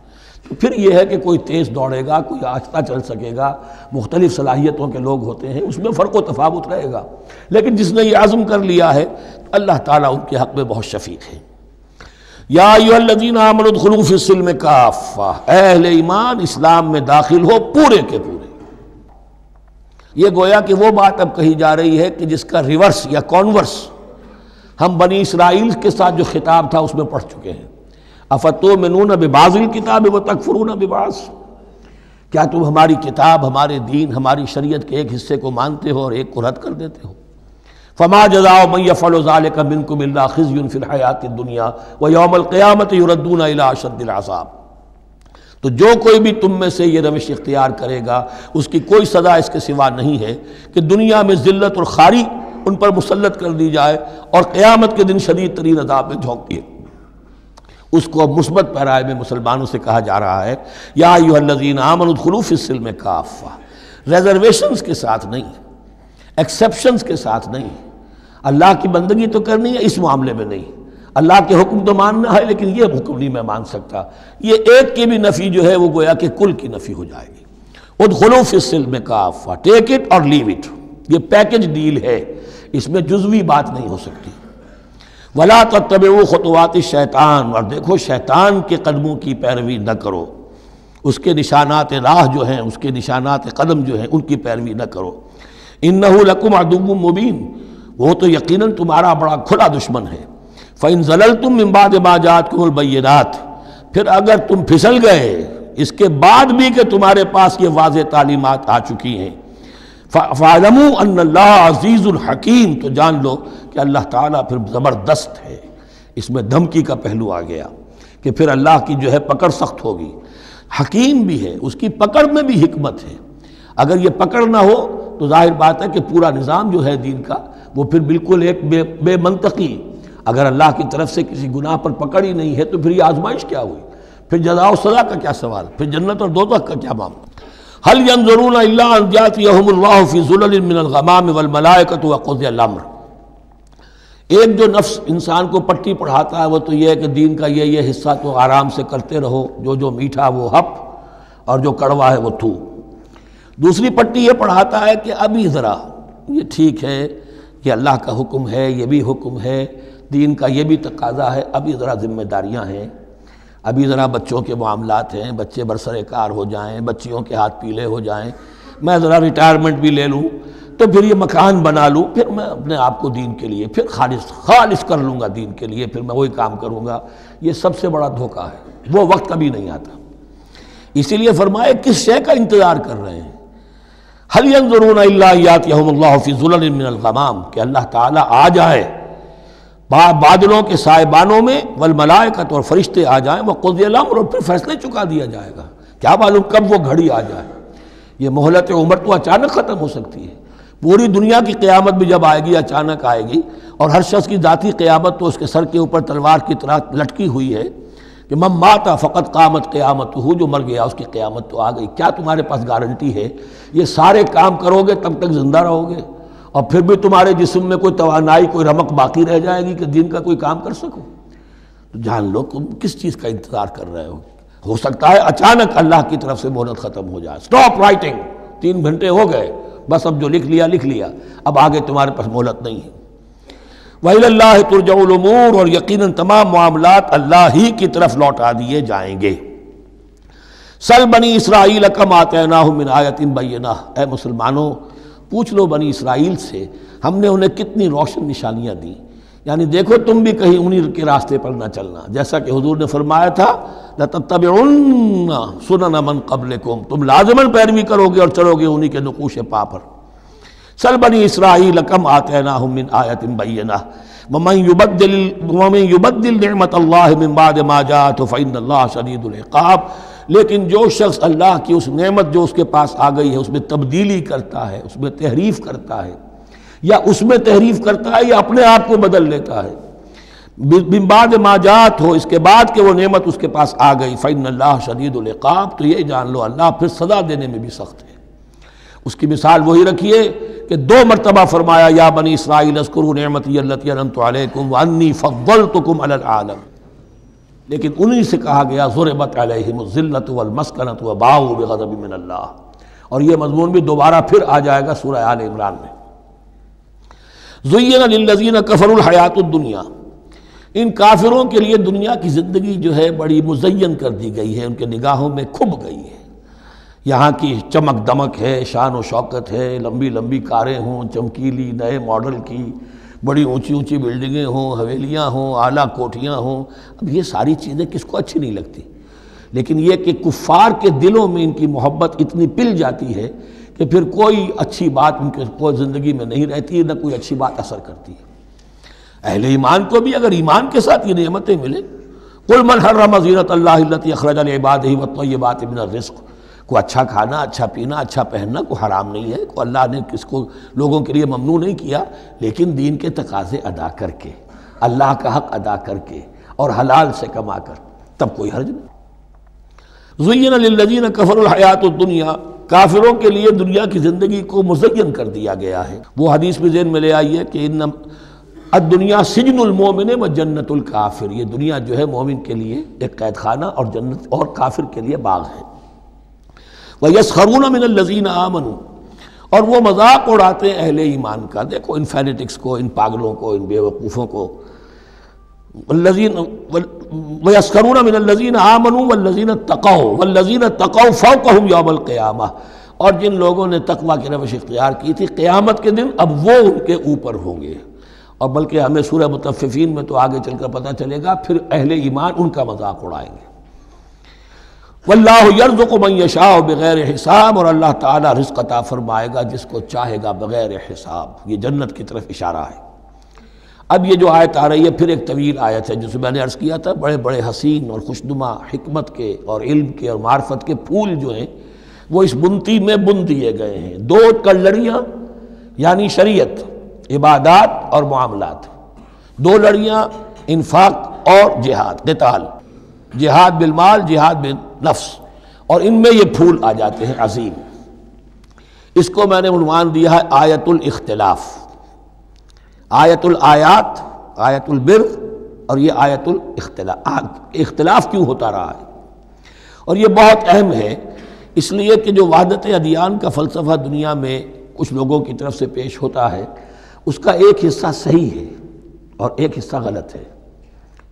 تو پھر یہ ہے کہ کوئی تیز دوڑے گا، کوئی آہستہ چل سکے گا، مختلف صلاحیتوں کے لوگ ہوتے ہیں، اس میں فرق و تفاوت رہے گا، لیکن جس نے یہ عزم کر لیا ہے اللہ تعالیٰ ان کے حق میں بہت شفیق ہے۔ یا ایھا الذین آمنوا ادخلوا فی السلم کافہ، اے اہل ایمان اسلام میں داخل ہو پورے کے پورے۔ یہ گویا کہ وہ بات اب کہی جا رہی ہے کہ جس کا ریورس یا کانورس ہم بنی اسرائیل کے ساتھ جو خطاب تھا اس میں پڑھ چکے ہیں۔ افتؤمنون ببعض الکتاب وتکفرون ببعض، کیا تم ہماری کتاب، ہمارے دین، ہماری شریعت کے ایک حصے کو مانتے ہو اور ایک کو رد کر دیتے ہو؟ فما جزاء من يفعل ذلك منكم الا خزي في الحیاۃ الدنیا ویوم القیامۃ يردون الى اشد العذاب، تو جو کوئی بھی تم میں سے یہ روش اختیار کرے گا اس کی کوئی سزا اس کے سوا نہیں ہے کہ دنیا میں ذلت اور خواری ان پر مسلط کر دی جائے اور قیامت کے دن شدید ترین عذاب میں جھونک دیے۔ اس کو اب مثبت پیرائے میں مسلمانوں سے کہا جا رہا ہے، یا ایھا الذین آمنوا ادخلوا فی السلم کافہ، ریزرویشنز کے ساتھ نہیں، ایکسیپشنز کے ساتھ نہیں۔ اللہ کی بندگی تو کرنی ہے، اس معاملے میں نہیں، اللہ کے حکم تو ماننا ہے لیکن یہ حکم نہیں میں مان سکتا، یہ ایک کی بھی نفی جو ہے وہ گویا کہ کل کی نفی ہو جائے گی۔ ادخلوا فی السلم کافہ، ٹیک اٹ اور لیو اٹ، یہ پیکج ڈیل ہے، اس میں جزوی بات نہیں ہو سکتی۔ ولا تتبعوا خطوات الشیطان، اور دیکھو شیطان کے قدموں کی پیروی نہ کرو، اس کے نشانات راہ جو ہیں، اس کے نشانات قدم جو ہیں، ان کی پیروی نہ کرو۔ انہ لکم عدو مبین، وہ تو یقیناً تمہارا بڑا کھلا دشمن ہے۔ فإن زللتم من بعد ما جاءتکم البینات، پھر اگر تم پھسل گئے اس کے بعد بھی کہ تمہارے پاس یہ واضح تعلیمات آ چکی ہیں، فَاعْلَمُوا أَنَّ اللَّهَ عَزِيزٌ حَكِيمٌ، تو جان لو کہ اللہ تعالیٰ پھر زبردست ہے۔ اس میں دھمکی کا پہلو آ گیا کہ پھر اللہ کی جو ہے پکڑ سخت ہوگی، حکیم بھی ہے، اس کی پکڑ میں بھی حکمت ہے۔ اگر یہ پکڑ نہ ہو تو ظاہر بات ہے کہ پورا نظام جو ہے دین کا وہ پھر بالکل ایک بے منطقی، اگر اللہ کی طرف سے کسی گناہ پر پکڑ ہی نہیں ہے تو پھر یہ آزمائش کیا ہوئی، پھر جزا و سزا کا کیا سوال، پھر جنت اور دوزخ کا کیا معاملہ۔ هل ينظرون الا ان ياتيهم الله في ظلل من الغمام والملائكة وقضي الامر۔ ایک جو نفس انسان کو پٹی پڑھاتا ہے وہ تو یہ ہے کہ دین کا یہ حصہ تو آرام سے کرتے رہو، جو میٹھا وہ ہپ اور جو کڑوا ہے وہ تھو۔ دوسری پٹی یہ پڑھاتا ہے کہ ابھی ذرا یہ ٹھیک ہے، یہ اللہ کا حکم ہے، یہ بھی حکم ہے، دین کا یہ بھی تقاضا ہے، ابھی ذرا ذمہ داریاں ہیں، ابھی ذرا بچوں کے معاملات ہیں، بچے برسر کار ہو جائیں، بچیوں کے ہاتھ پیلے ہو جائیں، میں ذرا ریٹائرمنٹ بھی لے لوں تو پھر یہ مکان بنا لوں، پھر میں اپنے آپ کو دین کے لیے پھر خالص کر لوں گا، دین کے لیے پھر میں وہی کام کروں گا۔ یہ سب سے بڑا دھوکہ ہے، وہ وقت کبھی نہیں آتا۔ اسی لیے فرمائے کس شے کا انتظار کر رہے ہیں؟ هل ينظرون الا ياتيهم الله في ظلل من الغمام، کہ اللہ تعالیٰ آ جائے بادلوں کے سائبانوں میں، والملائکۃ، اور فرشتے آ جائیں، وقضی الامر، اور پھر فیصلے چکا دیا جائے گا۔ کیا معلوم کب وہ گھڑی آ جائے، یہ مہلت عمر تو اچانک ختم ہو سکتی ہے، پوری دنیا کی قیامت بھی جب آئے گی اچانک آئے گی، اور ہر شخص کی ذاتی قیامت تو اس کے سر کے اوپر تلوار کی طرح لٹکی ہوئی ہے کہ من مات فقط قامت قیامتہ، جو مر گیا اس کی قیامت تو آ گئی۔ کیا تمہارے پاس گارنٹی ہے یہ سارے کام کرو گے تب تک زندہ رہو گے اور پھر بھی تمہارے جسم میں کوئی توانائی، کوئی رمق باقی رہ جائے گی کہ دین کا کوئی کام کر سکو؟ تو جان لو تم کس چیز کا انتظار کر رہے ہو سکتا ہے اچانک اللہ کی طرف سے مہلت ختم ہو جائے، سٹاپ رائٹنگ، 3 گھنٹے ہو گئے، بس اب جو لکھ لیا، اب آگے تمہارے پاس مہلت نہیں ہے۔ وَإِلَى اللَّهِ تُرْجَعُ الْأُمُورُ، اور یقیناً تمام معاملات اللہ ہی کی طرف لوٹا دیے جائیں گے۔ سل بنی اسرائیل کم آتیناہم من آیۃ بینہ، اے مسلمانوں پوچھ لو بنی اسرائیل سے ہم نے انہیں کتنی روشن نشانیاں دیں، یعنی دیکھو تم بھی کہیں انہی کے راستے پر نہ چلنا، جیسا کہ حضور نے فرمایا تھا لَتَتَّبِعُنَّ سُنَنَ مَن قَبْلِكُمْ، تم لازماً پیروی کرو گے اور چلو گے انہی کے نقوش پا پر۔ سل بنی اسرائیل کم آتیناہم من آیۃ بینہ ومن یبدل نعمت اللہ من بعد ما جاءتہ فإن اللہ شدید العقاب، لیکن جو شخص اللہ کی اس نعمت جو اس کے پاس آ گئی ہے اس میں تبدیلی کرتا ہے، اس میں تحریف کرتا ہے، یا اس میں تحریف کرتا ہے یا اپنے آپ کو بدل لیتا ہے، من بعد ما جاءت ہو، اس کے بعد کہ وہ نعمت اس کے پاس آ گئی، فإن اللہ شدید العقاب، تو یہ جان لو اللہ پھر سزا دینے میں بھی سخت ہے۔ اس کی مثال وہی رکھیے کہ 2 مرتبہ فرمایا یا بنی اسرائیل اذکروا نعمتی التی انعمت علیکم وانی فضلتکم علی العالم، لیکن انہی سے کہا گیا ضربت علیہم الذلۃ والمسکنۃ وباؤوا بغضب من اللہ، اور یہ مضمون بھی دوبارہ پھر آ جائے گا سورہ آل عمران میں۔ زین للذین کفروا الحیاۃ الدنیا، ان کافروں کے لیے دنیا کی زندگی جو ہے بڑی مزین کر دی گئی ہے، ان کے نگاہوں میں کھب گئی ہے، یہاں کی چمک دمک ہے، شان و شوکت ہے، لمبی لمبی کاریں ہوں، چمکیلی نئے ماڈل کی، بڑی اونچی اونچی بلڈنگیں ہوں، حویلیاں ہوں، اعلیٰ کوٹھیاں ہوں، اب یہ ساری چیزیں کس کو اچھی نہیں لگتی، لیکن یہ کہ کفار کے دلوں میں ان کی محبت اتنی پل جاتی ہے کہ پھر کوئی اچھی بات ان کے کوئی زندگی میں نہیں رہتی، نہ کوئی اچھی بات اثر کرتی ہے۔ اہل ایمان کو بھی اگر ایمان کے ساتھ یہ نعمتیں ملیں، قل من حرم زینۃ اللہ التی اخرج لعبادہ والطیبات من الرزق، کو اچھا کھانا، اچھا پینا، اچھا پہننا کو حرام نہیں ہے، کو اللہ نے کس کو لوگوں کے لیے ممنوع نہیں کیا، لیکن دین کے تقاضے ادا کر کے، اللہ کا حق ادا کر کے اور حلال سے کما کر، تب کوئی حرج نہیں۔ زین للذین کفروا الحیاۃ الدنیا، کافروں کے لیے دنیا کی زندگی کو مزین کر دیا گیا ہے۔ وہ حدیث بھی ذہن میں لے آئیے کہ ان الدنیا سجن المومن و جنت الکافر، یہ دنیا جو ہے مومن کے لیے ایک قید خانہ اور جنت اور کافر کے لیے باغ ہے۔ وَيَسْخَرُونَ مِنَ الَّذِينَ آمَنُوا، اور وہ مذاق اڑاتے ہیں اہل ایمان کا، دیکھو ان فینیٹکس کو، ان پاگلوں کو، ان بیوقوفوں کو، والذین وَيَسْخَرُونَ مِنَ الَّذِينَ آمَنُوا وَالَّذِينَ اتَّقَوْا وَالَّذِينَ اتَّقَوْا فَوْقَهُمْ يَوْمَ الْقِيَامَةِ، اور جن لوگوں نے تقویٰ کی روش اختیار کی تھی قیامت کے دن اب وہ ان کے اوپر ہوں گے۔ اور بلکہ ہمیں سورہ مطففین میں تو آگے چل کر پتہ چلے گا پھر اہل ایمان ان کا مذاق اڑائیں گے۔ وَاللَّهُ يَرْزُقُ مَن يَشَاءُ بِغَيْرِ حساب، اور اللہ تعالیٰ رزق عطا فرمائے گا جس کو چاہے گا بغیر حساب۔ یہ جنت کی طرف اشارہ ہے۔ اب یہ جو آیت آ رہی ہے پھر ایک طویل آیت ہے، جسے میں نے عرض کیا تھا بڑے بڑے حسین اور خوشنما حکمت کے اور علم کے اور معرفت کے پھول جو ہیں وہ اس بنتی میں بن دیے گئے ہیں۔ دو کلڑیاں یعنی شریعت، عبادات اور معاملات، دو لڑیاں انفاق اور جہاد، قتال، جہاد بالمال، جہاد بالنفس، اور ان میں یہ پھول آ جاتے ہیں عظیم۔ اس کو میں نے عنوان دیا ہے آیت الاختلاف، آیت الآیات، آیت البر، اور یہ آیت الاختلاف۔ اختلاف کیوں ہوتا رہا ہے؟ اور یہ بہت اہم ہے اس لیے کہ جو وحدت ادیان کا فلسفہ دنیا میں کچھ لوگوں کی طرف سے پیش ہوتا ہے اس کا ایک حصہ صحیح ہے اور ایک حصہ غلط ہے۔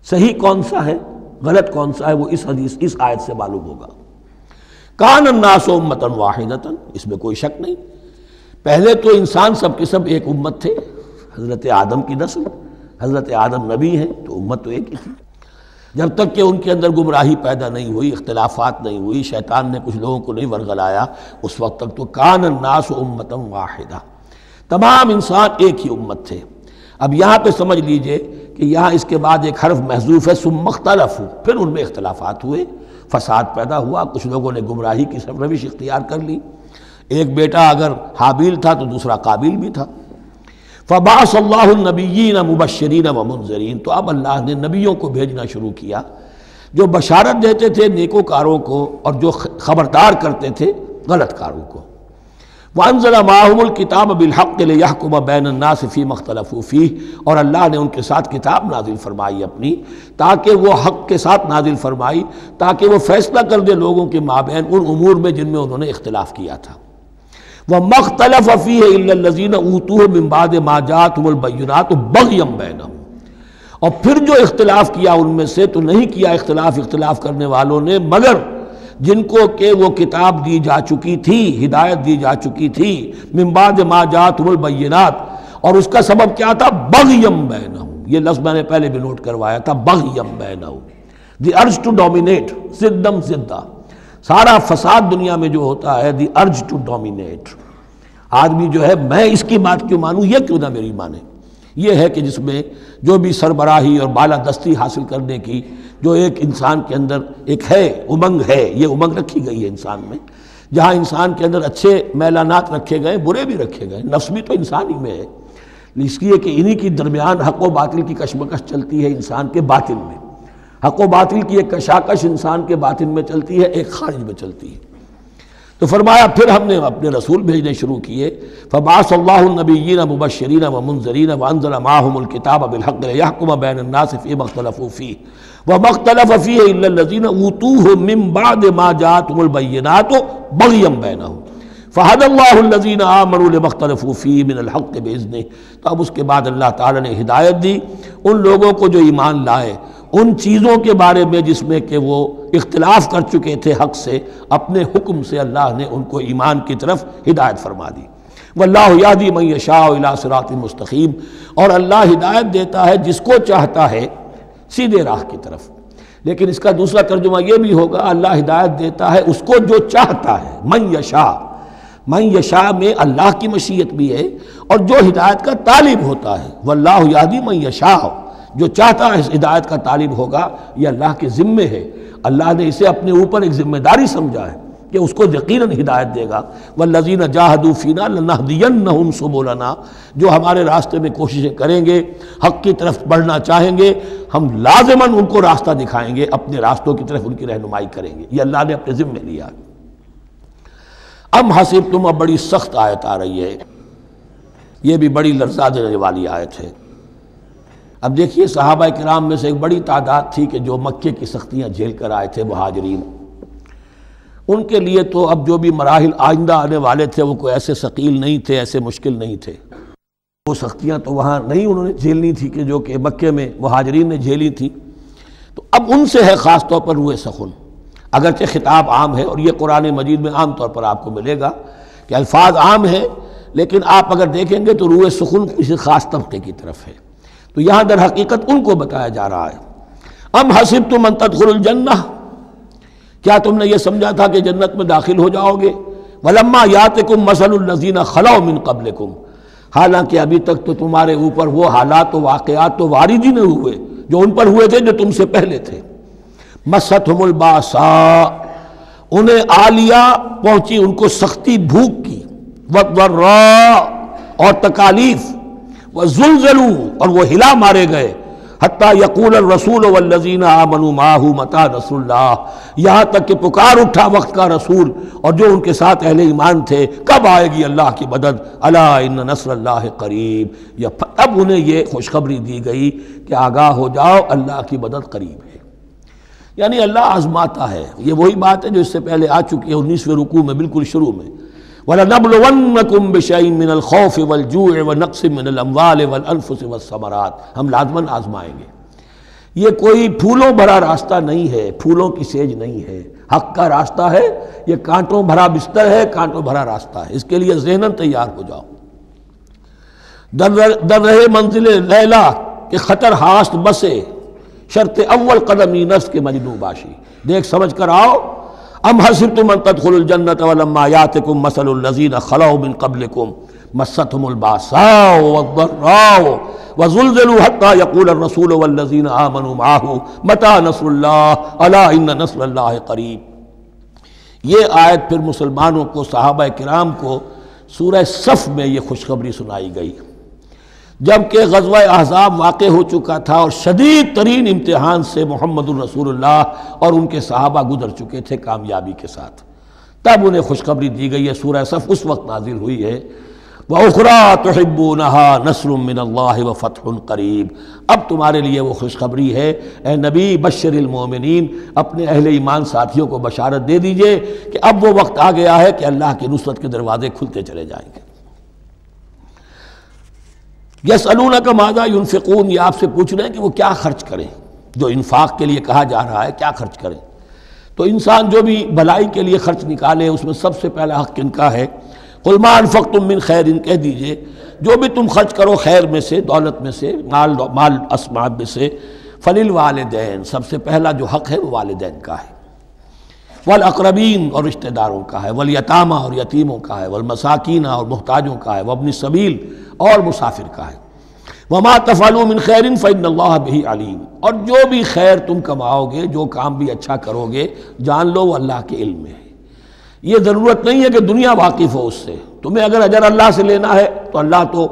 صحیح کون سا ہے، غلط کون سا ہے، وہ اس حدیث، اس آیت سے معلوم ہوگا۔ کان الناس امۃ واحدۃ، اس میں کوئی شک نہیں، پہلے تو انسان سب کے سب ایک امت تھے، حضرت آدم کی نسل، حضرت آدم نبی ہیں تو امت تو ایک ہی تھی، جب تک کہ ان کے اندر گمراہی پیدا نہیں ہوئی، اختلافات نہیں ہوئی، شیطان نے کچھ لوگوں کو نہیں ورغلایا، اس وقت تک تو کان الناس امۃ واحدہ، تمام انسان ایک ہی امت تھے۔ اب یہاں پہ سمجھ لیجئے کہ یہاں اس کے بعد ایک حرف محذوف ہے، ثم اختلفوا، پھر ان میں اختلافات ہوئے، فساد پیدا ہوا، کچھ لوگوں نے گمراہی کی روش اختیار کر لی۔ ایک بیٹا اگر حابیل تھا تو دوسرا قابیل بھی تھا۔ فبعث اللہ النبیین مبشرین ومنذرین، تو اب اللہ نے نبیوں کو بھیجنا شروع کیا جو بشارت دیتے تھے نیکوکاروں کو اور جو خبردار کرتے تھے غلط کاروں کو۔ وانزل معهم الکتاب بالحق لیحکم بین الناس فیما اختلفوا فیہ، اور اللہ نے ان کے ساتھ کتاب نازل فرمائی اپنی، تاکہ وہ حق کے ساتھ نازل فرمائی، تاکہ وہ فیصلہ کر دے لوگوں کے مابین ان امور میں جن میں انہوں نے اختلاف کیا تھا۔ وَمَا اخْتَلَفَ فِيهِ إِلَّا الَّذِينَ أُوتُوهُ مِن بَعْدِ مَا جَاءَتْهُمُ الْبَيِّنَاتُ بَغْيًا بَيْنَهُمْ، اور پھر جو اختلاف کیا ان میں سے تو نہیں کیا اختلاف کرنے والوں نے مگر جن کو کہ وہ کتاب دی جا چکی تھی، ہدایت دی جا چکی تھی، من بعد ما جاءتهم البینات، اور اس کا سبب کیا تھا؟ بغیم بینہم، یہ لفظ میں نے پہلے بھی نوٹ کروایا تھا، بغیم بینہم، دی ارج ٹو ڈومینیٹ، زدم زدہ، سارا فساد دنیا میں جو ہوتا ہے دی ارج ٹو ڈومینیٹ، آدمی جو ہے میں اس کی بات کیوں مانوں، یہ کیوں نہ میری مانے، یہ ہے کہ جس میں جو بھی سربراہی اور بالادستی حاصل کرنے کی جو ایک انسان کے اندر ایک ہے امنگ ہے، یہ امنگ رکھی گئی ہے انسان میں، جہاں انسان کے اندر اچھے میلانات رکھے گئے، برے بھی رکھے گئے، نفس بھی تو انسان ہی میں ہے، اس لیے کہ انہی کی درمیان حق و باطل کی کشمکش چلتی ہے انسان کے باطن میں، حق و باطل کی ایک کشاکش انسان کے باطن میں چلتی ہے، ایک خارج میں چلتی ہے۔ تو فرمایا پھر ہم نے اپنے رسول بھیجنے شروع کیے، فبعث اللہ النبیین مبشرین ومنذرین وانزل معهم الکتاب بالحق لیحکم بین الناس فیما اختلفوا فیہ وما اختلف فیہ الا الذین اوتوہ من بعد ما جاءتهم البینات بغیا بینہم فہدی اللہ الذین آمنوا لما اختلفوا فیہ من الحق باذنہ۔ تو اب اس کے بعد اللہ تعالی نے ہدایت دی ان لوگوں کو جو ایمان لائے ان چیزوں کے بارے میں جس میں کہ وہ اختلاف کر چکے تھے حق سے، اپنے حکم سے اللہ نے ان کو ایمان کی طرف ہدایت فرما دی۔ واللہ یہدی من یشاء الی صراط مستقیم، اور اللہ ہدایت دیتا ہے جس کو چاہتا ہے سیدھے راہ کی طرف۔ لیکن اس کا دوسرا ترجمہ یہ بھی ہوگا اللہ ہدایت دیتا ہے اس کو جو چاہتا ہے، من یشاء، من یشاء میں اللہ کی مشیت بھی ہے اور جو ہدایت کا طالب ہوتا ہے، واللہ یہدی من یشاء، جو چاہتا ہے اس ہدایت کا طالب ہوگا، یہ اللہ کے ذمے ہے، اللہ نے اسے اپنے اوپر ایک ذمہ داری سمجھا ہے کہ اس کو یقیناً ہدایت دے گا۔ والذین جاہدوا فینا لنہدینہم سبلنا، جو ہمارے راستے میں کوششیں کریں گے، حق کی طرف بڑھنا چاہیں گے، ہم لازماً ان کو راستہ دکھائیں گے، اپنے راستوں کی طرف ان کی رہنمائی کریں گے، یہ اللہ نے اپنے ذمے لیا۔ ام حسبتم، اب بڑی سخت آیت آ رہی ہے، یہ بھی بڑی لرزا دینے والی آیت ہے۔ اب دیکھیے صحابہ کرام میں سے ایک بڑی تعداد تھی کہ جو مکے کی سختیاں جھیل کر آئے تھے، مہاجرین، ان کے لیے تو اب جو بھی مراحل آئندہ آنے والے تھے وہ کوئی ایسے ثقیل نہیں تھے، ایسے مشکل نہیں تھے۔ وہ سختیاں تو وہاں نہیں انہوں نے جھیلنی تھی کہ جو کہ مکے میں مہاجرین نے جھیلی تھی، تو اب ان سے ہے خاص طور پر روئے سخن، اگرچہ خطاب عام ہے، اور یہ قرآن مجید میں عام طور پر آپ کو ملے گا کہ الفاظ عام ہیں، لیکن آپ اگر دیکھیں گے تو روئے سخن کسی خاص طبقے کی طرف ہے، تو یہاں در حقیقت ان کو بتایا جا رہا ہے۔ ام حسبتم ان تدخلوا الجنہ، کیا تم نے یہ سمجھا تھا کہ جنت میں داخل ہو جاؤ گے؟ ولما یاتکم مثل الذین خلوا من قبلکم، حالانکہ ابھی تک تو تمہارے اوپر وہ حالات و واقعات تو وارد ہی نہیں ہوئے جو ان پر ہوئے تھے جو تم سے پہلے تھے۔ مستہم الباساء، انہیں آ لیا، پہنچی ان کو سختی بھوک کی، والضراء اور تکالیف، وزلزلوا اور وہ ہلا مارے گئے، حتی یقول الرسول والذین آمنوا معہ متی نصر اللہ، یہاں تک کہ پکار اٹھا وقت کا رسول اور جو ان کے ساتھ اہل ایمان تھے، کب آئے گی اللہ کی مدد، الا ان نصر اللہ قریب، یا اب انہیں یہ خوشخبری دی گئی کہ آگاہ ہو جاؤ اللہ کی مدد قریب ہے۔ یعنی اللہ آزماتا ہے، یہ وہی بات ہے جو اس سے پہلے آ چکی ہے 19ویں رکوع میں بالکل شروع میں، وَلَنَبْلُوَنَّكُمْ بِشَيْءٍ مِّنَ الْخَوْفِ وَالْجُوعِ وَنَقْصٍ مِّنَ الْأَمْوَالِ وَالْأَنفُسِ وَالثَّمَرَاتِ، ہم لازماً آزمائیں گے۔ یہ کوئی پھولوں بھرا راستہ نہیں ہے، پھولوں کی سیج نہیں ہے، حق کا راستہ ہے، یہ کانٹوں بھرا بستر ہے، کانٹوں بھرا راستہ ہے، اس کے لیے ذہناً تیار ہو جاؤ۔ در رہے منزل لیلا کہ خطر ہاست بسے، شرط اول قدمی نفس کے مجنوں باشی، دیکھ سمجھ کر آؤ۔ ام حسبتم ان تدخلوا الجنۃ ولما یاتکم مثل الذین خلوا من قبلکم مستهم الباساء والضراء وزلزلوا حتى يقول الرسول والذین آمنوا معه متی نصر اللہ الا ان نصر اللہ قریب۔ یہ آیت پھر مسلمانوں کو، صحابہ کرام کو سورہ صف میں یہ خوشخبری سنائی گئی، جبکہ غزوہ احزاب واقع ہو چکا تھا اور شدید ترین امتحان سے محمد الرسول اللہ اور ان کے صحابہ گزر چکے تھے کامیابی کے ساتھ، تب انہیں خوشخبری دی گئی ہے۔ سورہ صف اس وقت نازل ہوئی ہے، وَأُخْرَىٰ تُحِبُّونَهَا نَصْرٌ مِّنَ اللَّهِ وَفَتْحٌ قَرِیب، اب تمہارے لیے وہ خوشخبری ہے، اے نبی بشر المومنین، اپنے اہل ایمان ساتھیوں کو بشارت دے دیجئے کہ اب وہ وقت آ گیا ہے کہ اللہ کی نصرت کے دروازے کھلتے چلے جائیں گے۔ یسألونک ماذا ینفقون، یہ آپ سے پوچھ رہے ہیں کہ وہ کیا خرچ کریں، جو انفاق کے لیے کہا جا رہا ہے کیا خرچ کریں، تو انسان جو بھی بھلائی کے لیے خرچ نکالے اس میں سب سے پہلا حق کن کا ہے؟ قل ما انفقتم من خیر، کہہ دیجئے جو بھی تم خرچ کرو خیر میں سے، دولت میں سے، مال اسباب میں سے، فللوالدین، سب سے پہلا جو حق ہے وہ والدین کا ہے، والاقربین اور رشتہ داروں کا ہے، والیتامى اور یتیموں کا ہے، والمساکین اور محتاجوں کا ہے، وابن السبیل اور مسافر کا ہے، وما تفعلوا من خیر فإن اللہ بہ علیم، اور جو بھی خیر تم کماؤ گے، جو کام بھی اچھا کرو گے، جان لو وہ اللہ کے علم میں ہے۔ یہ ضرورت نہیں ہے کہ دنیا واقف ہو اس سے، تمہیں اگر اجر اللہ سے لینا ہے تو اللہ تو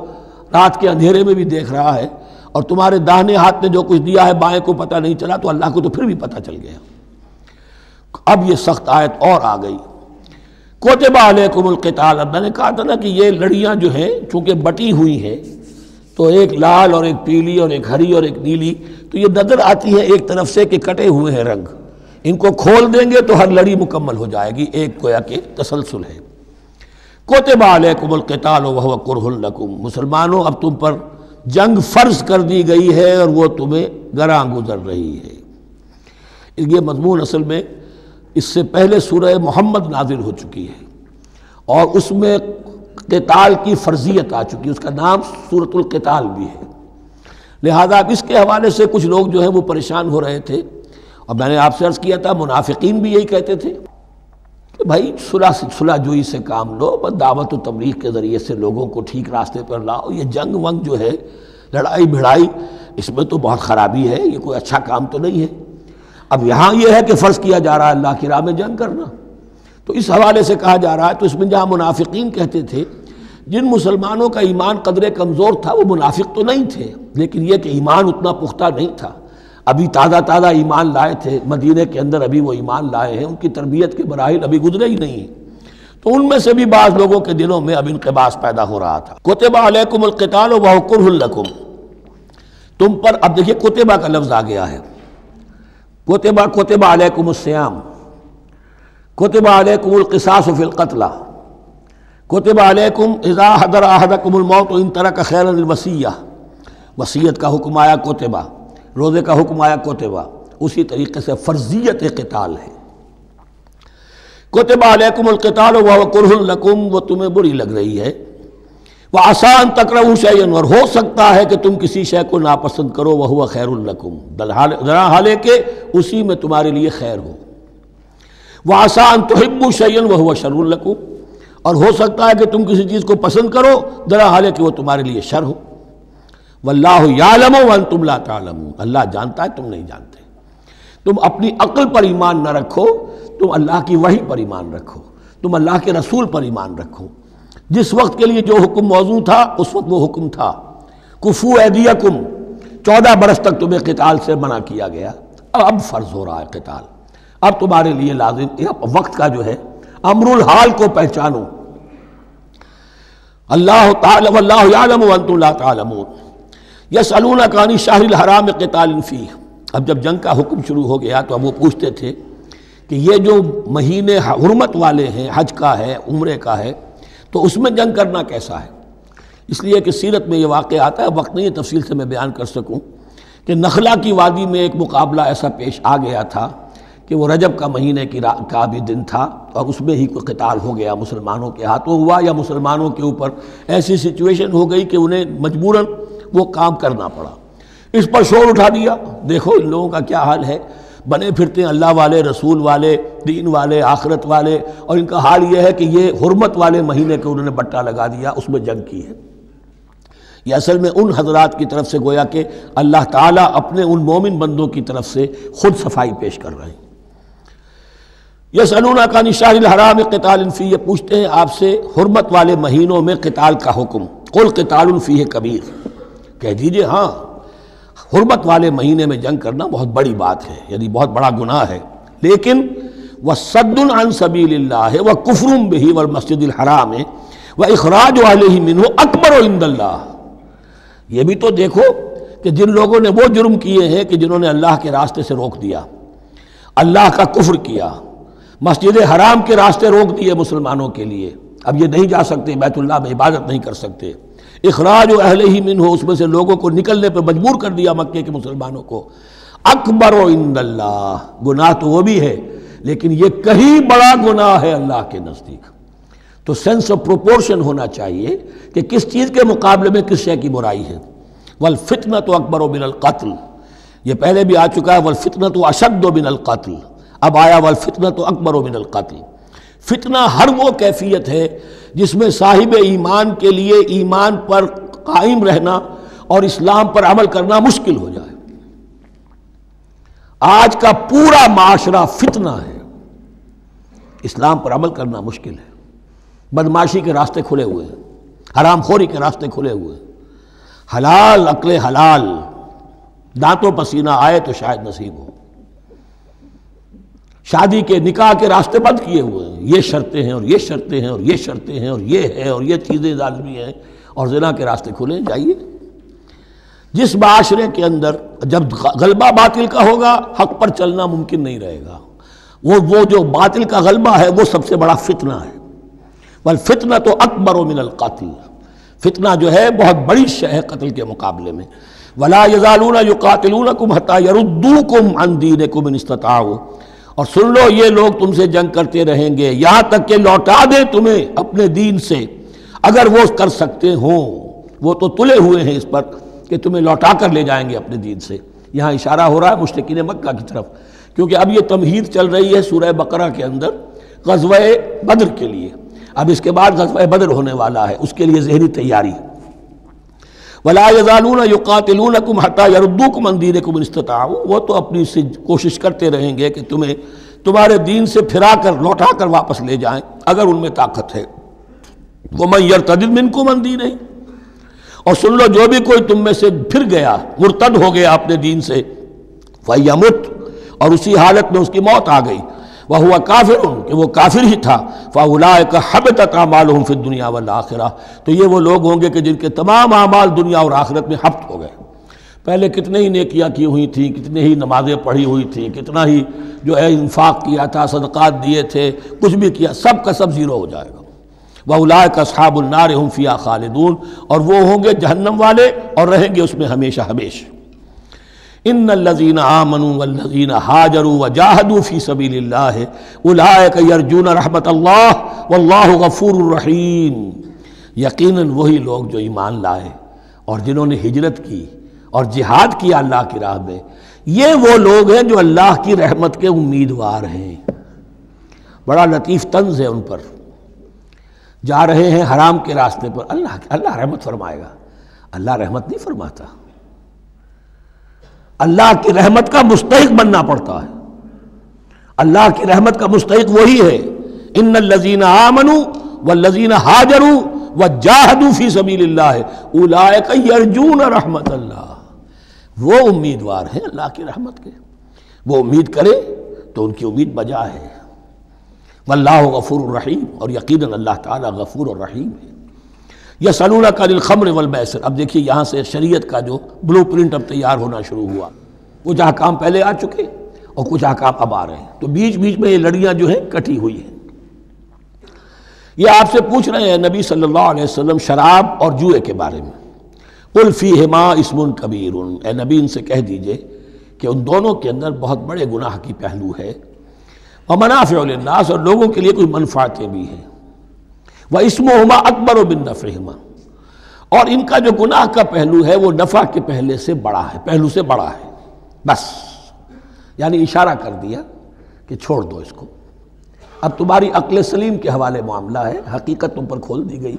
رات کے اندھیرے میں بھی دیکھ رہا ہے، اور تمہارے داہنے ہاتھ نے جو کچھ دیا ہے بائیں کو پتہ نہیں چلا تو اللہ کو تو پھر بھی پتہ چل گیا۔ اب یہ سخت آیت اور آ گئی، کتب علیکم القتال، اب میں نے کہا تھا نا کہ یہ لڑیاں جو ہیں چونکہ بٹی ہوئی ہیں تو ایک لال اور ایک پیلی اور ایک ہری اور ایک نیلی، تو یہ نظر آتی ہے ایک طرف سے کہ کٹے ہوئے ہیں رنگ، ان کو کھول دیں گے تو ہر لڑی مکمل ہو جائے گی، ایک گویا کہ تسلسل ہے۔ کتب علیکم القتال وہو کرہ لکم، مسلمانوں اب تم پر جنگ فرض کر دی گئی ہے اور وہ تمہیں گراں گزر رہی ہے۔ یہ مضمون اصل میں اس سے پہلے سورہ محمد نازل ہو چکی ہے اور اس میں قتال کی فرضیت آ چکی ہے، اس کا نام سورۃ القتال بھی ہے، لہذا اب اس کے حوالے سے کچھ لوگ جو ہیں وہ پریشان ہو رہے تھے، اور میں نے آپ سے عرض کیا تھا منافقین بھی یہی کہتے تھے کہ بھائی صلح جوئی سے کام لو، بس دعوت و تبلیغ کے ذریعے سے لوگوں کو ٹھیک راستے پر لاؤ، یہ جنگ ونگ جو ہے، لڑائی بھڑائی، اس میں تو بہت خرابی ہے، یہ کوئی اچھا کام تو نہیں ہے۔ اب یہاں یہ ہے کہ فرض کیا جا رہا ہے اللہ کی راہ میں جنگ کرنا، تو اس حوالے سے کہا جا رہا ہے، تو اس میں جہاں منافقین کہتے تھے، جن مسلمانوں کا ایمان قدرے کمزور تھا وہ منافق تو نہیں تھے، لیکن یہ کہ ایمان اتنا پختہ نہیں تھا، ابھی تازہ ایمان لائے تھے، مدینے کے اندر ابھی وہ ایمان لائے ہیں، ان کی تربیت کے مراحل ابھی گزرے ہی نہیں، تو ان میں سے بھی بعض لوگوں کے دلوں میں اب انقباض پیدا ہو رہا تھا۔ کتب علیکم القتال وہو کرہ لکم، تم پر اب دیکھیے کتبہ کا لفظ آ گیا ہے، کتب علیکم الصیام، کتب علیکم القصاص فی القتلى، کتب علیکم اذا حضر احدکم الموت ان ترک خیرا الوصیہ، وصیت کا حکم آیا کتبہ، روزے کا حکم آیا کتبہ، اسی طریقے سے فرضیت قتال ہے۔ کتب علیکم القتال وہو کرہ لکم، وہ تمہیں بری لگ رہی ہے، وعسیٰ ان تکرہوا شیئا، اور ہو سکتا ہے کہ تم کسی شے کو ناپسند کرو، وہو خیر لکم، ذرا حالے کہ اسی میں تمہارے لیے خیر ہو، وعسیٰ ان تحبوا شیئا وہو شر لکم، اور ہو سکتا ہے کہ تم کسی چیز کو پسند کرو ذرا حالے کہ وہ تمہارے لیے شر ہو، واللہ یعلم وانتم لا تعلمون، اللہ جانتا ہے تم نہیں جانتے۔ تم اپنی عقل پر ایمان نہ رکھو، تم اللہ کی وحی پر ایمان رکھو، تم اللہ کے رسول پر ایمان رکھو۔ جس وقت کے لیے جو حکم موضوع تھا اس وقت وہ حکم تھا، کفو ایدیکم، 14 برس تک تمہیں قتال سے منع کیا گیا، اب فرض ہو رہا ہے قتال، اب تمہارے لیے لازم، وقت کا جو ہے امر الحال کو پہچانو۔ اللہ تعالی واللہ یعلم وانتم لا تعلمون، یسألونک عن الشہر الحرام قتال فیہ، اب جب جنگ کا حکم شروع ہو گیا تو اب وہ پوچھتے تھے کہ یہ جو مہینے حرمت والے ہیں، حج کا ہے، عمرے کا ہے، تو اس میں جنگ کرنا کیسا ہے؟ اس لیے کہ سیرت میں یہ واقعہ آتا ہے، وقت نہیں تفصیل سے میں بیان کر سکوں، کہ نخلا کی وادی میں ایک مقابلہ ایسا پیش آ گیا تھا کہ وہ رجب کا مہینے کا بھی دن تھا، اور اس میں ہی کوئی قتال ہو گیا، مسلمانوں کے ہاتھوں ہوا یا مسلمانوں کے اوپر ایسی سچویشن ہو گئی کہ انہیں مجبوراً وہ کام کرنا پڑا۔ اس پر شور اٹھا دیا، دیکھو ان لوگوں کا کیا حال ہے، بنے پھرتے ہیں اللہ والے، رسول والے، دین والے، آخرت والے، اور ان کا حال یہ ہے کہ یہ حرمت والے مہینے کے انہوں نے بٹا لگا دیا، اس میں جنگ کی ہے۔ یہ اصل میں ان حضرات کی طرف سے گویا کہ اللہ تعالیٰ اپنے ان مومن بندوں کی طرف سے خود صفائی پیش کر رہے ہیں۔ یسألونک عن الشہر الحرام قتال فیہ، پوچھتے ہیں آپ سے حرمت والے مہینوں میں قتال کا حکم، قل قتال فیہ کبیر، کہہ دیجئے ہاں حرمت والے مہینے میں جنگ کرنا بہت بڑی بات ہے، یعنی بہت بڑا گناہ ہے، لیکن وصد عن سبیل اللہ وکفر بہ والمسجد الحرام واخراج اہلہ منہ اکبر عند اللہ۔ یہ بھی تو دیکھو کہ جن لوگوں نے وہ جرم کیے ہیں کہ جنہوں نے اللہ کے راستے سے روک دیا، اللہ کا کفر کیا، مسجد حرام کے راستے روک دیے مسلمانوں کے لیے، اب یہ نہیں جا سکتے، بیت اللہ میں عبادت نہیں کر سکتے، اخراج اہلہ منہ، اس میں سے لوگوں کو نکلنے پہ مجبور کر دیا مکے کے مسلمانوں کو، اکبر عند اللہ، گناہ تو وہ بھی ہے لیکن یہ کہیں بڑا گناہ ہے اللہ کے نزدیک۔ تو سینس آف پروپورشن ہونا چاہیے کہ کس چیز کے مقابلے میں کس شے کی برائی ہے۔ والفتنۃ اکبر من القتل، یہ پہلے بھی آ چکا ہے، والفتنۃ اشد من القتل، اب آیا والفتنۃ اکبر من القتل۔ فتنہ ہر وہ کیفیت ہے جس میں صاحب ایمان کے لیے ایمان پر قائم رہنا اور اسلام پر عمل کرنا مشکل ہو جائے۔ آج کا پورا معاشرہ فتنہ ہے، اسلام پر عمل کرنا مشکل ہے، بدماشی کے راستے کھلے ہوئے ہیں، حرام خوری کے راستے کھلے ہوئے ہیں، حلال عقل حلال دانتوں پسینہ آئے تو شاید نصیب ہو، شادی کے نکاح کے راستے بند کیے ہوئے ہیں، یہ شرطیں ہیں اور یہ شرطیں ہیں اور یہ شرطیں ہیں اور یہ ہے اور یہ چیزیں لازمی ہیں، اور زنا کے راستے کھلے جائیے۔ جس معاشرے کے اندر جب غلبہ باطل کا ہوگا حق پر چلنا ممکن نہیں رہے گا، وہ جو باطل کا غلبہ ہے وہ سب سے بڑا فتنہ ہے۔ والفتنۃ اکبر من القتل، فتنہ جو ہے بہت بڑی شے ہے قتل کے مقابلے میں۔ ولا یزالون یقاتلونکم حتی یردوکم عن دینکم ان استطاعوا، اور سن لو یہ لوگ تم سے جنگ کرتے رہیں گے یہاں تک کہ لوٹا دیں تمہیں اپنے دین سے، اگر وہ کر سکتے ہوں، وہ تو تلے ہوئے ہیں اس پر کہ تمہیں لوٹا کر لے جائیں گے اپنے دین سے۔ یہاں اشارہ ہو رہا ہے مشرکین مکہ کی طرف، کیونکہ اب یہ تمہید چل رہی ہے سورہ بقرہ کے اندر غزوہ بدر کے لیے، اب اس کے بعد غزوہ بدر ہونے والا ہے، اس کے لیے ذہنی تیاری۔ ولا یزالون یقاتلونکم حتی یردوکم عن دینکم ان استطاعوا، وہ تو اپنی سے کوشش کرتے رہیں گے کہ تمہیں تمہارے دین سے پھرا کر لوٹا کر واپس لے جائیں اگر ان میں طاقت ہے۔ ومن یرتد منکم عن دینہ، اور سن لو جو بھی کوئی تم میں سے پھر گیا، مرتد ہو گیا اپنے دین سے، فیمت، اور اسی حالت میں اس کی موت آ گئی، وہو کافر، کہ وہ کافر ہی تھا، فاولئک حبطت اعمالہم فی الدنیا والآخرہ، تو یہ وہ لوگ ہوں گے کہ جن کے تمام اعمال دنیا اور آخرت میں حبط ہو گئے۔ پہلے کتنے ہی نیکیاں کی ہوئی تھیں، کتنے ہی نمازیں پڑھی ہوئی تھیں، کتنا ہی جو ہے انفاق کیا تھا، صدقات دیے تھے، کچھ بھی کیا، سب کا سب زیرو ہو جائے گا۔ وَأُولَٰئِكَ أَصْحَابُ النَّارِ هُمْ فِيهَا خَالِدُونَ، اور وہ ہوں گے جہنم والے اور رہیں گے اس میں ہمیشہ ہمیشہ۔ إِنَّ الَّذِينَ آمَنُوا وَالَّذِينَ هَاجَرُوا وَجَاهَدُوا فِي سَبِيلِ اللَّهِ أُولَٰئِكَ يَرْجُونَ رَحْمَتَ اللَّهِ وَاللَّهُ غَفُورٌ رَحِيمٌ۔ یقیناً وہی لوگ جو ایمان لائے اور جنہوں نے ہجرت کی اور جہاد کیا اللہ کی راہ میں، یہ وہ لوگ ہیں جو اللہ کی رحمت کے امیدوار ہیں۔ بڑا لطیف طنز ہے ان پر، جا رہے ہیں حرام کے راستے پر، اللہ رحمت فرمائے گا، اللہ رحمت نہیں فرماتا، اللہ کی رحمت کا مستحق بننا پڑتا ہے۔ اللہ کی رحمت کا مستحق وہی ہے، ان الذین آمنوا والذین ہاجروا وجاہدوا فی سبیل اللہ اولئک یرجون رحمت اللہ۔ وہ امیدوار ہیں اللہ کی رحمت کے، وہ امید کرے تو ان کی امید بجا ہے۔ واللہ غفور الرحیم، اور یقیناً اللہ تعالیٰ غفور الرحیم ہے۔ یسألونک عن الخمر والمیسر، اب دیکھیے یہاں سے شریعت کا جو بلو پرنٹ اب تیار ہونا شروع ہوا، کچھ احکام پہلے آ چکے اور کچھ احکام اب آ رہے ہیں، تو بیچ بیچ میں یہ لڑیاں جو ہیں کٹی ہوئی ہیں۔ یہ آپ سے پوچھ رہے ہیں نبی صلی اللہ علیہ وسلم شراب اور جوئے کے بارے میں، قل فیہما اسم کبیر، اے نبی ان سے کہہ دیجئے کہ ان دونوں کے اندر بہت بڑے گناہ کی پہلو ہے، ومنافع للناس، اور لوگوں کے لیے کوئی منفعتیں بھی ہیں، واسمہما اکبر من نفعہما، اور ان کا جو گناہ کا پہلو ہے وہ نفع کے پہلو سے بڑا ہے، بس یعنی اشارہ کر دیا کہ چھوڑ دو اس کو، اب تمہاری عقل سلیم کے حوالے معاملہ ہے، حقیقت تم پر کھول دی گئی،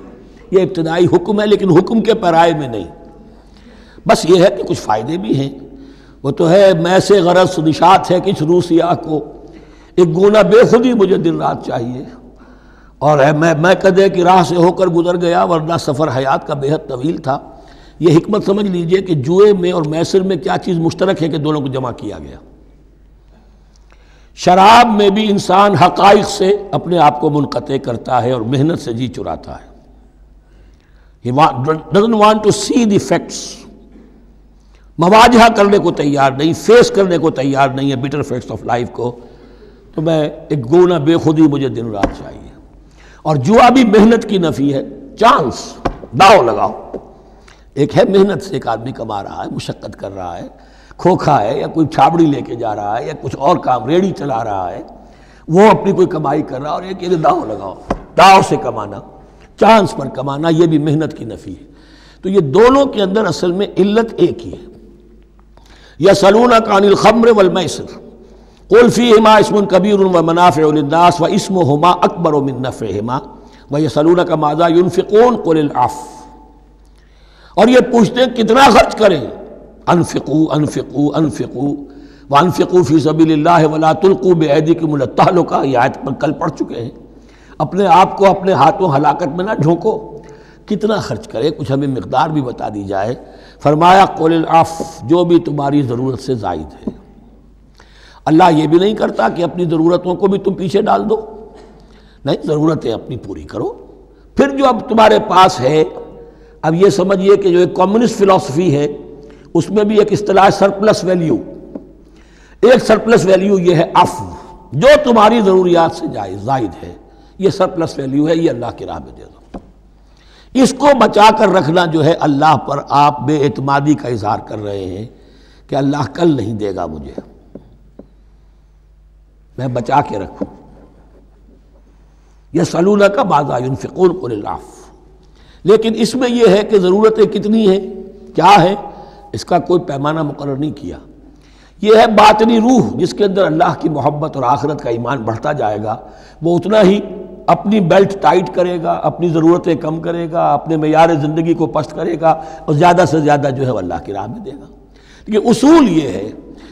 یہ ابتدائی حکم ہے لیکن حکم کے پیرائے میں نہیں، بس یہ ہے کہ کچھ فائدے بھی ہیں، وہ تو ہے میں سے غرض نشات ہے کچھ روسیہ کو، ایک گونا بے خودی مجھے دن رات چاہیے، اور میں کدے کی راہ سے ہو کر گزر گیا ورنہ سفر حیات کا بے حد طویل تھا۔ یہ حکمت سمجھ لیجئے کہ جوئے میں اور میسر میں کیا چیز مشترک ہے کہ دونوں کو جمع کیا گیا۔ شراب میں بھی انسان حقائق سے اپنے آپ کو منقطع کرتا ہے اور محنت سے جی چراتا ہے، He doesn't want to see the facts، مواجہہ کرنے کو تیار نہیں، فیس کرنے کو تیار نہیں ہے bitter facts of life کو، تو میں ایک گونا بے خودی مجھے دن رات چاہیے۔ اور جوا بھی محنت کی نفی ہے، چانس، داؤ لگاؤ، ایک ہے محنت سے ایک آدمی کما رہا ہے، مشقت کر رہا ہے، کھوکھا ہے یا کوئی چھابڑی لے کے جا رہا ہے یا کچھ اور کام ریڑھی چلا رہا ہے، وہ اپنی کوئی کمائی کر رہا ہے، اور ایک یہ داؤ لگاؤ، داؤ سے کمانا، چانس پر کمانا، یہ بھی محنت کی نفی ہے۔ تو یہ دونوں کے اندر اصل میں علت ایک ہی ہے۔ یسألونک عن الخمر والمیسر قل فیہما اسم کبیر ومنافع للناس واسمہما اکبر من نفعہما ویسألونک ماذا ينفقون قل العفو، اور یہ پوچھتے ہیں کتنا خرچ کریں، انفقوا انفقوا انفقوا وانفقوا فی سبیل اللہ ولا تلقوا بایدیکم الی التہلکہ، یہ آیت پر کل پڑھ چکے ہیں، اپنے آپ کو اپنے ہاتھوں ہلاکت میں نہ جھونکو۔ کتنا خرچ کرے، کچھ ہمیں مقدار بھی بتا دی جائے۔ فرمایا قل العفو، جو بھی تمہاری ضرورت سے زائد ہے۔ اللہ یہ بھی نہیں کرتا کہ اپنی ضرورتوں کو بھی تم پیچھے ڈال دو، نہیں، ضرورتیں اپنی پوری کرو، پھر جو اب تمہارے پاس ہے، اب یہ سمجھیے کہ جو ایک کمیونسٹ فلسفی ہے اس میں بھی ایک اصطلاح سرپلس ویلیو، ایک سرپلس ویلیو یہ ہے عفو، جو تمہاری ضروریات سے زائد ہے، یہ سرپلس ویلیو ہے، یہ اللہ کی راہ میں دے دو۔ اس کو بچا کر رکھنا جو ہے اللہ پر آپ بے اعتمادی کا اظہار کر رہے ہیں کہ اللہ کل نہیں دے گا مجھے، میں بچا کے رکھوں۔ یسألونک ماذا ينفقون قل العفو، لیکن اس میں یہ ہے کہ ضرورتیں کتنی ہیں، کیا ہے، اس کا کوئی پیمانہ مقرر نہیں کیا۔ یہ ہے باطنی روح جس کے اندر اللہ کی محبت اور آخرت کا ایمان بڑھتا جائے گا، وہ اتنا ہی اپنی بیلٹ ٹائٹ کرے گا، اپنی ضرورتیں کم کرے گا، اپنے معیار زندگی کو پست کرے گا، اور زیادہ سے زیادہ جو ہے وہ اللہ کی راہ میں دے گا۔ لیکن اصول یہ ہے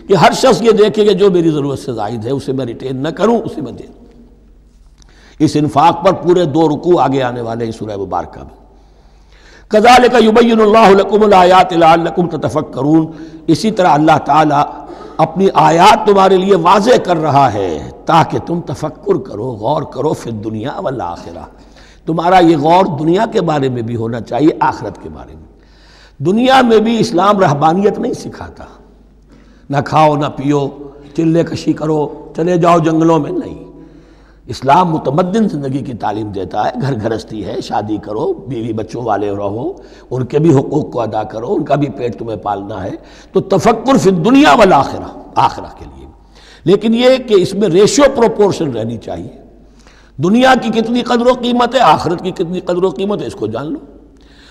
کہ ہر شخص یہ دیکھے کہ جو میری ضرورت سے زائد ہے اسے میں ریٹین نہ کروں، اسے میں دے دوں۔ اس انفاق پر پورے 2 رکوع آگے آنے والے ہیں سورہ مبارکہ میں۔ کذالک یبین اللہ لکم الآیات لعلکم تتفکرون، اسی طرح اللہ تعالیٰ اپنی آیات تمہارے لیے واضح کر رہا ہے تاکہ تم تفکر کرو، غور کرو، فی الدنیا والآخرہ، تمہارا یہ غور دنیا کے بارے میں بھی ہونا چاہیے، آخرت کے بارے میں۔ دنیا میں بھی اسلام رہبانیت نہیں سکھاتا، نہ کھاؤ نہ پیو، چلے کشی کرو، چلے جاؤ جنگلوں میں، نہیں، اسلام متمدن زندگی کی تعلیم دیتا ہے، گھر گھرستی ہے، شادی کرو، بیوی بچوں والے رہو، ان کے بھی حقوق کو ادا کرو، ان کا بھی پیٹ تمہیں پالنا ہے، تو تفکر فی الدنیا والآخرہ، آخرہ کے لیے، لیکن یہ کہ اس میں ریشو پروپورشن رہنی چاہیے۔ دنیا کی کتنی قدر و قیمت ہے، آخرت کی کتنی قدر و قیمت ہے، اس کو جان لو۔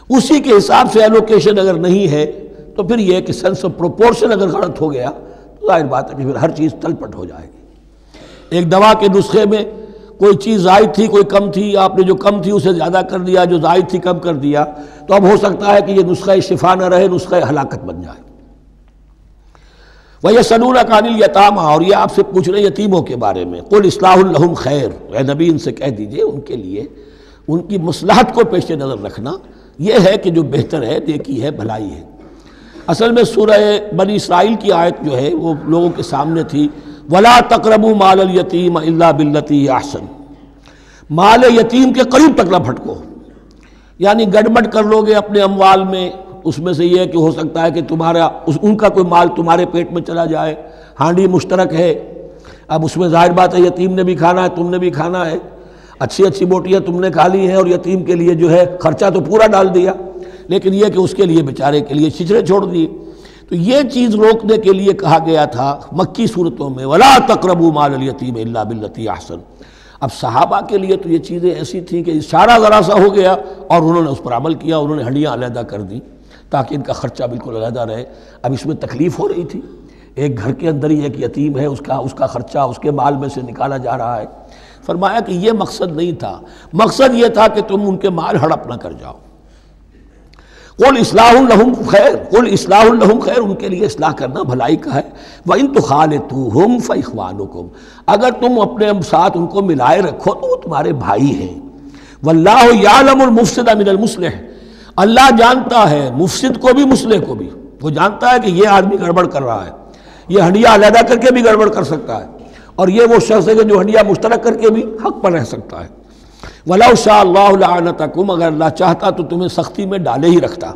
اسی کے حساب سے ایلوکیشن اگر نہیں ہے تو پھر یہ کہ سینس آف پروپورشن اگر غلط ہو گیا تو ظاہر بات ہے کہ پھر ہر چیز تلپٹ ہو جائے گی۔ ایک دوا کے نسخے میں کوئی چیز زائد تھی، کوئی کم تھی، آپ نے جو کم تھی اسے زیادہ کر دیا، جو زائد تھی کم کر دیا، تو اب ہو سکتا ہے کہ یہ نسخہ شفا نہ رہے، نسخہ ہلاکت بن جائے۔ وَيَسْأَلُونَكَ عَنِ الْيَتَامَىٰ، اور یہ آپ سے پوچھ رہے یتیموں کے بارے میں، قُلْ إِصْلَاحٌ لَهُمْ خَيْرٌ، اے نبی ان سے کہہ دیجئے ان کے لیے ان کی مصلحت کو پیش نظر رکھنا یہ ہے کہ جو بہتر ہے، نیکی ہے، بھلائی ہے۔ اصل میں سورہ بنی اسرائیل کی آیت جو ہے وہ لوگوں کے سامنے تھی، وَلَا تَقْرَبُوا مَالَ الْيَتِيمَ إِلَّا بِالَّتِي هِيَ أَحْسَنُ، مال یتیم کے قریب تک نہ پھٹکو، یعنی گڑبڑ کر لو گے اپنے اموال میں، اس میں سے یہ کہ ہو سکتا ہے کہ تمہارا ان کا کوئی مال تمہارے پیٹ میں چلا جائے، ہانڈی مشترک ہے، اب اس میں ظاہر بات ہے یتیم نے بھی کھانا ہے، تم نے بھی کھانا ہے، اچھی اچھی بوٹیاں تم نے کھا لی ہیں اور یتیم کے لیے جو ہے خرچہ تو پورا ڈال دیا، لیکن یہ کہ اس کے لیے بیچارے کے لیے چھچڑے چھوڑ دیے۔ تو یہ چیز روکنے کے لیے کہا گیا تھا مکی صورتوں میں، وَلَا تَقْرَبُوا مَالَ الْيَتِيمِ إِلَّا بِالَّتِي أَحْسَنُ۔ اب صحابہ کے لیے تو یہ چیزیں ایسی تھیں کہ اشارہ ذرا سا ہو گیا اور انہوں نے اس پر عمل کیا، انہوں نے ہڈیاں علیحدہ کر دیں تاکہ ان کا خرچہ بالکل علیحدہ رہے۔ اب اس میں تکلیف ہو رہی تھی، ایک گھر کے اندر ہی ایک یتیم ہے، اس کا خرچہ اس کے مال میں سے نکالا جا رہا ہے۔ فرمایا کہ یہ مقصد نہیں تھا، مقصد یہ تھا کہ تم ان کے مال ہڑپ نہ کر جاؤ۔ قُلْ إِصْلَاحٌ لَهُمْ خَيْرٌ، قُلْ إِصْلَاحٌ لَهُمْ خَيْرٌ، ان کے لیے اصلاح کرنا بھلائی کا ہے۔ وَإِن تُخَالِطُوهُمْ فَإِخْوَانُكُمْ، اگر تم اپنے ساتھ ان کو ملائے رکھو تو وہ تمہارے بھائی ہیں۔ وَاللَّهُ يَعْلَمُ الْمُفْسِدَ مِنَ الْمُصْلِحِ، اللہ جانتا ہے مفسد کو بھی مصلح کو بھی، وہ جانتا ہے کہ یہ آدمی گڑبڑ کر رہا ہے، یہ ہڈیاں علیحدہ کر کے بھی گڑبڑ کر سکتا ہے، اور یہ وہ شخص ہے کہ جو ہڈیاں مشترک کر کے بھی حق پر رہ سکتا ہے۔ وَلَوْ شَاءَ اللَّهُ لَعَنَتَكُمْ، اگر اللہ چاہتا تو تمہیں سختی میں ڈالے ہی رکھتا،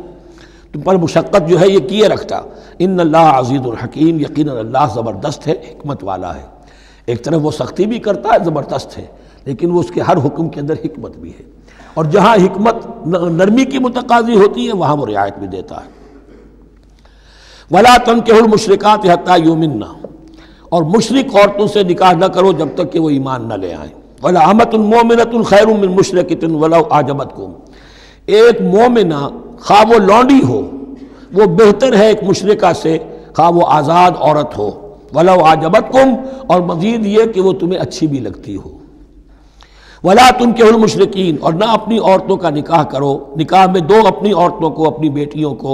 تم پر مشقت جو ہے یہ کیے رکھتا۔ ان اللہ عزیز الحکیم، یقیناً اللہ زبردست ہے، حکمت والا ہے۔ ایک طرف وہ سختی بھی کرتا ہے، زبردست ہے، لیکن وہ اس کے ہر حکم کے اندر حکمت بھی ہے، اور جہاں حکمت نرمی کی متقاضی ہوتی ہے وہاں وہ رعایت بھی دیتا ہے۔ وَلَا تَنكِحُوا الْمُشْرِكَاتِ حَتَّىٰ يُؤْمِنَّ، اور مشرک عورتوں سے نکاح نہ کرو جب تک کہ وہ ایمان نہ لے آئیں۔ وَلَا أَمَةٌ مُؤْمِنَةٌ خَيْرٌ مِّن مُشْرِكَةٍ وَلَوْ أَعْجَبَتْكُمْ، ایک مومنہ خواہ وہ لونڈی ہو وہ بہتر ہے ایک مشرکہ سے خواہ وہ آزاد عورت ہو۔ وَلَوْ أَعْجَبَتْكُمْ، اور مزید یہ کہ وہ تمہیں اچھی بھی لگتی ہو۔ وَلَا تُنكِحُوا الْمُشْرِكِينَ، اور نہ اپنی عورتوں کا نکاح کرو، نکاح میں دو اپنی عورتوں کو، اپنی بیٹیوں کو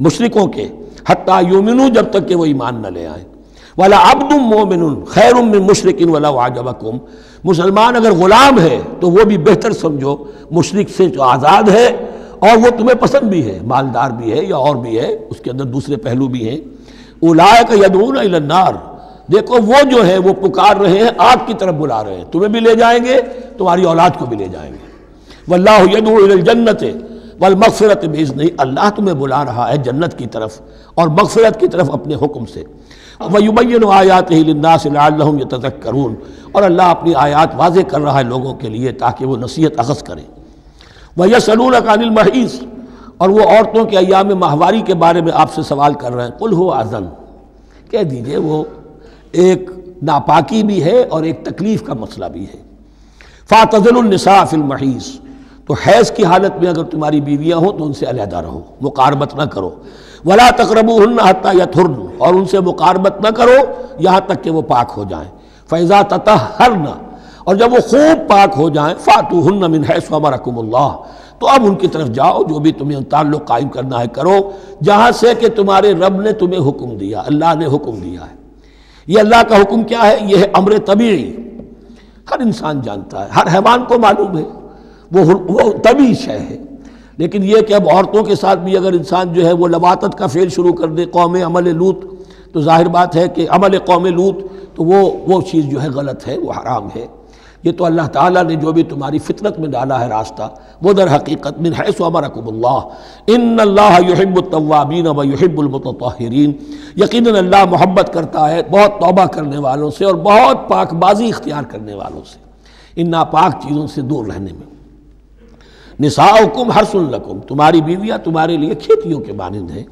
مشرکوں کے، حتیٰ یؤمنوا، جب تک کہ وہ ایمان نہ لے آئیں۔ وَلَا عَبْدٌ مُؤْمِنٌ خَيْرٌ مِّن مُشْرِكٍ وَلَوْ أَعْجَبَكُمْ، مسلمان اگر غلام ہے تو وہ بھی بہتر سمجھو مشرک سے جو آزاد ہے اور وہ تمہیں پسند بھی ہے، مالدار بھی ہے یا اور بھی ہے، اس کے اندر دوسرے پہلو بھی ہیں۔ اولئک یدعون الی النار، دیکھو وہ جو ہے وہ پکار رہے ہیں، آگ کی طرف بلا رہے ہیں، تمہیں بھی لے جائیں گے، تمہاری اولاد کو بھی لے جائیں گے۔ واللہ یدعو الی الجنۃ والمغفرۃ باذنہ، اللہ تمہیں بلا رہا ہے جنت کی طرف اور مغفرت کی طرف اپنے حکم سے۔ وَيُبَيِّنُ آیاتہ للناس لعلہم یتذکرون، اور اللہ اپنی آیات واضح کر رہا ہے لوگوں کے لیے تاکہ وہ نصیحت اخذ کریں۔ وَيَسْأَلُونَكَ عَنِ الْمَحِيضِ، اور وہ عورتوں کے ایام ماہواری کے بارے میں آپ سے سوال کر رہے ہیں۔ قُلْ هُوَ أَذًى، کہہ دیجئے وہ ایک ناپاکی بھی ہے اور ایک تکلیف کا مسئلہ بھی ہے۔ فَاعْتَزِلُوا النِّسَاءَ فِي الْمَحِيضِ، تو حیض کی حالت میں اگر تمہاری بیویاں ہوں تو ان سے علیحدہ رہو، مقاربت نہ کرو۔ وَلَا تَقْرَبُوهُنَّ حَتَّىٰ يَطْهُرْنَ، اور ان سے مقاربت نہ کرو یہاں تک کہ وہ پاک ہو جائیں۔ فَإِذَا تَطَهَّرْنَ، اور جب وہ خوب پاک ہو جائیں، فَأْتُوهُنَّ مِنْ حَيْثُ أَمَرَكُمُ اللَّهُ، تو اب ان کی طرف جاؤ، جو بھی تمہیں تعلق قائم کرنا ہے کرو، جہاں سے کہ تمہارے رب نے تمہیں حکم دیا، اللہ نے حکم دیا ہے۔ یہ اللہ کا حکم کیا ہے؟ یہ ہے امر طبیعی، ہر انسان جانتا ہے، ہر حیوان کو معلوم ہے، وہ طبیعی شے ہے۔ لیکن یہ کہ اب عورتوں کے ساتھ بھی اگر انسان جو ہے وہ لواطت کا فعل شروع کر دے، قوم عمل لوط، تو ظاہر بات ہے کہ عمل قوم لوط تو وہ چیز جو ہے غلط ہے، وہ حرام ہے۔ یہ تو اللہ تعالیٰ نے جو بھی تمہاری فطرت میں ڈالا ہے راستہ، وہ در حقیقت من حیث امرکم اللہ، ان اللہ یحب التوابین ویحب المتطہرین، یقیناً اللہ محبت کرتا ہے بہت توبہ کرنے والوں سے اور بہت پاک بازی اختیار کرنے والوں سے۔ ان ناپاک چیزوں سے دور رہنے میں۔ نساؤکم حرث لکم، تمہاری بیویاں تمہارے لیے کھیتیوں کے مانند ہیں،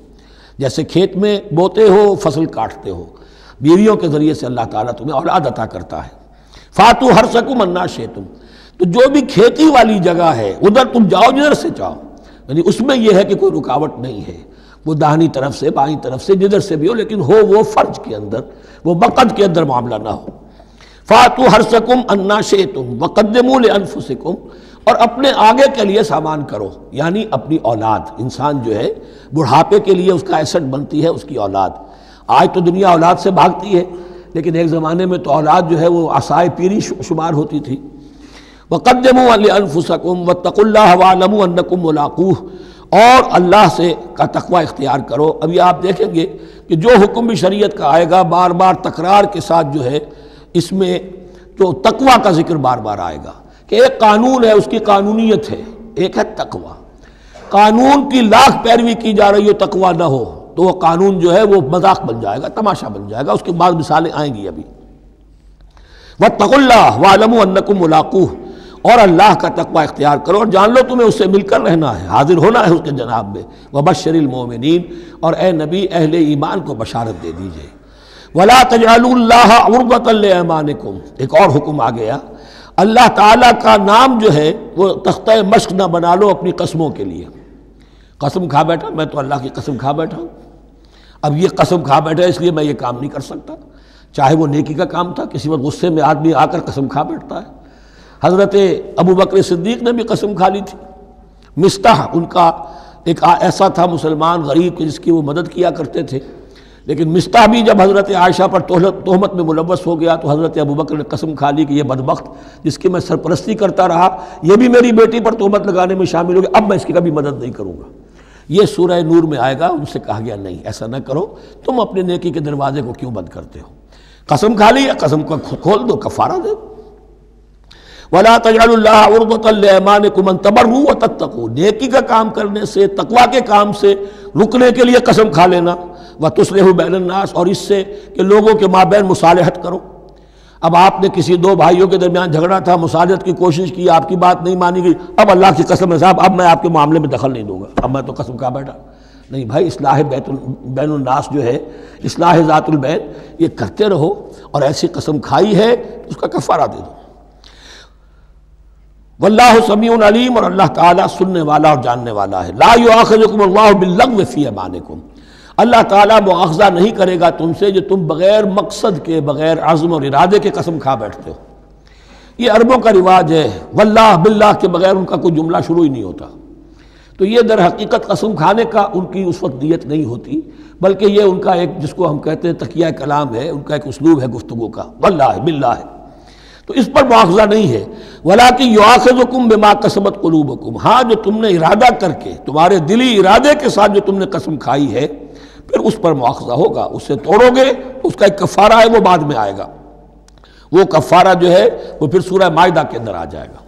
جیسے کھیت میں بوتے ہو فصل کاٹتے ہو، بیویوں کے ذریعے سے اللہ تعالیٰ تمہیں اولاد عطا کرتا ہے۔ فاتو حرثکم انا شئتم، تو جو بھی کھیتی والی جگہ ہے ادھر تم جاؤ جدھر سے چاہو، یعنی اس میں یہ ہے کہ کوئی رکاوٹ نہیں ہے، وہ داہنی طرف سے بائیں طرف سے جدھر سے بھی ہو، لیکن ہو وہ فرج کے اندر، وہ مقد کے اندر معاملہ نہ ہو۔ فاتو حرثکم انا شئتم وقدموا لانفسکم، اور اپنے آگے کے لیے سامان کرو، یعنی اپنی اولاد۔ انسان جو ہے بڑھاپے کے لیے اس کا ایسٹ بنتی ہے اس کی اولاد۔ آج تو دنیا اولاد سے بھاگتی ہے، لیکن ایک زمانے میں تو اولاد جو ہے وہ عصائے پیری شمار ہوتی تھی۔ وقدموا لانفسکم واتقوا اللہ واعلموا انکم ملاقوہ، اور اللہ سے کا تقوی اختیار کرو۔ ابھی آپ دیکھیں گے کہ جو حکم بھی شریعت کا آئے گا بار بار تکرار کے ساتھ جو ہے اس میں جو تقوی کا ذکر بار بار آئے گا، کہ ایک قانون ہے اس کی قانونیت ہے، ایک ہے تقوی۔ قانون کی لاکھ پیروی کی جا رہی ہو تقوی نہ ہو تو وہ قانون جو ہے وہ مذاق بن جائے گا، تماشا بن جائے گا۔ اس کے بعد مثالیں آئیں گی ابھی۔ واتقوا اللہ واعلموا انکم ملاقوہ، اور اللہ کا تقوی اختیار کرو اور جان لو تمہیں اس سے مل کر رہنا ہے، حاضر ہونا ہے اس کے جناب میں۔ وبشر المؤمنین، اور اے نبی اہل ایمان کو بشارت دے دیجئے۔ ولا تجعلوا اللہ عرضۃ لایمانکم، ایک اور حکم آ گیا، اللہ تعالیٰ کا نام جو ہے وہ تختہ مشق نہ بنا لو اپنی قسموں کے لیے۔ قسم کھا بیٹھا میں تو اللہ کی قسم کھا بیٹھا ہوں، اب یہ قسم کھا بیٹھا اس لیے میں یہ کام نہیں کر سکتا، چاہے وہ نیکی کا کام تھا۔ کسی وقت غصے میں آدمی آ کر قسم کھا بیٹھتا ہے۔ حضرت ابو بکر صدیق نے بھی قسم کھا لی تھی۔ مستح ان کا ایک ایسا تھا مسلمان غریب کہ جس کی وہ مدد کیا کرتے تھے، لیکن مستح بھی جب حضرت عائشہ پر تہمت میں ملوث ہو گیا تو حضرت ابو بکر نے قسم کھا لی کہ یہ بدبخت جس کی میں سرپرستی کرتا رہا یہ بھی میری بیٹی پر تہمت لگانے میں شامل ہو گیا، اب میں اس کی کبھی مدد نہیں کروں گا۔ یہ سورہ نور میں آئے گا، ان سے کہا گیا نہیں ایسا نہ کرو، تم اپنے نیکی کے دروازے کو کیوں بند کرتے ہو؟ قسم کھا لی، قسم کو کھول دو، کفارہ دے۔ وَلَا تَجْعَلُوا اللَّهَ عُرْضَةً لِأَيْمَانِكُمْ أَن تَبَرُّوا وَتَتَّقُوا، نیکی کا کام کرنے سے، تقوی کے کام سے رکنے کے لیے قسم کھا لینا۔ وَتُصْلِحُوا بَيْنَ النَّاسِ، اور اس سے کہ لوگوں کے مابین مصالحت کرو۔ اب آپ نے کسی دو بھائیوں کے درمیان جھگڑا تھا، مصالحت کی کوشش کی، آپ کی بات نہیں مانی گئی، اب اللہ کی قسم ہے صاحب اب میں آپ کے معاملے میں دخل نہیں دوں گا، اب میں تو قسم کھا بیٹھا۔ نہیں بھائی، اصلاح بین الناس جو ہے، اصلاح ذات البین، یہ کرتے رہو، اور ایسی قسم کھائی ہے اس کا کفارہ دے دو۔ واللہ سمیع علیم، اور اللہ تعالیٰ سننے والا اور جاننے والا ہے۔ لا یؤاخذکم اللہ باللغو فی ایمانکم، اللہ تعالیٰ مؤاخذہ نہیں کرے گا تم سے جو تم بغیر مقصد کے، بغیر عزم اور ارادے کے قسم کھا بیٹھتے ہو۔ یہ عربوں کا رواج ہے، واللہ باللہ کے بغیر ان کا کوئی جملہ شروع ہی نہیں ہوتا، تو یہ در حقیقت قسم کھانے کا ان کی اس وقت نیت نہیں ہوتی، بلکہ یہ ان کا ایک جس کو ہم کہتے ہیں تقیہ کلام ہے، ان کا ایک اسلوب ہے گفتگو کا، واللہ باللہ ہے، تو اس پر مؤاخذہ نہیں ہے۔ وَلَٰكِن يُؤَاخِذُكُم بِمَا کَسَبَتْ قُلُوبُكُم، ہاں جو تم نے ارادہ کر کے، تمہارے دلی ارادے کے ساتھ جو تم نے قسم کھائی ہے، پھر اس پر مؤاخذہ ہوگا، اس سے توڑو گے اس کا ایک کفارہ ہے، وہ بعد میں آئے گا، وہ کفارہ جو ہے وہ پھر سورہ مائدہ کے اندر آ جائے گا۔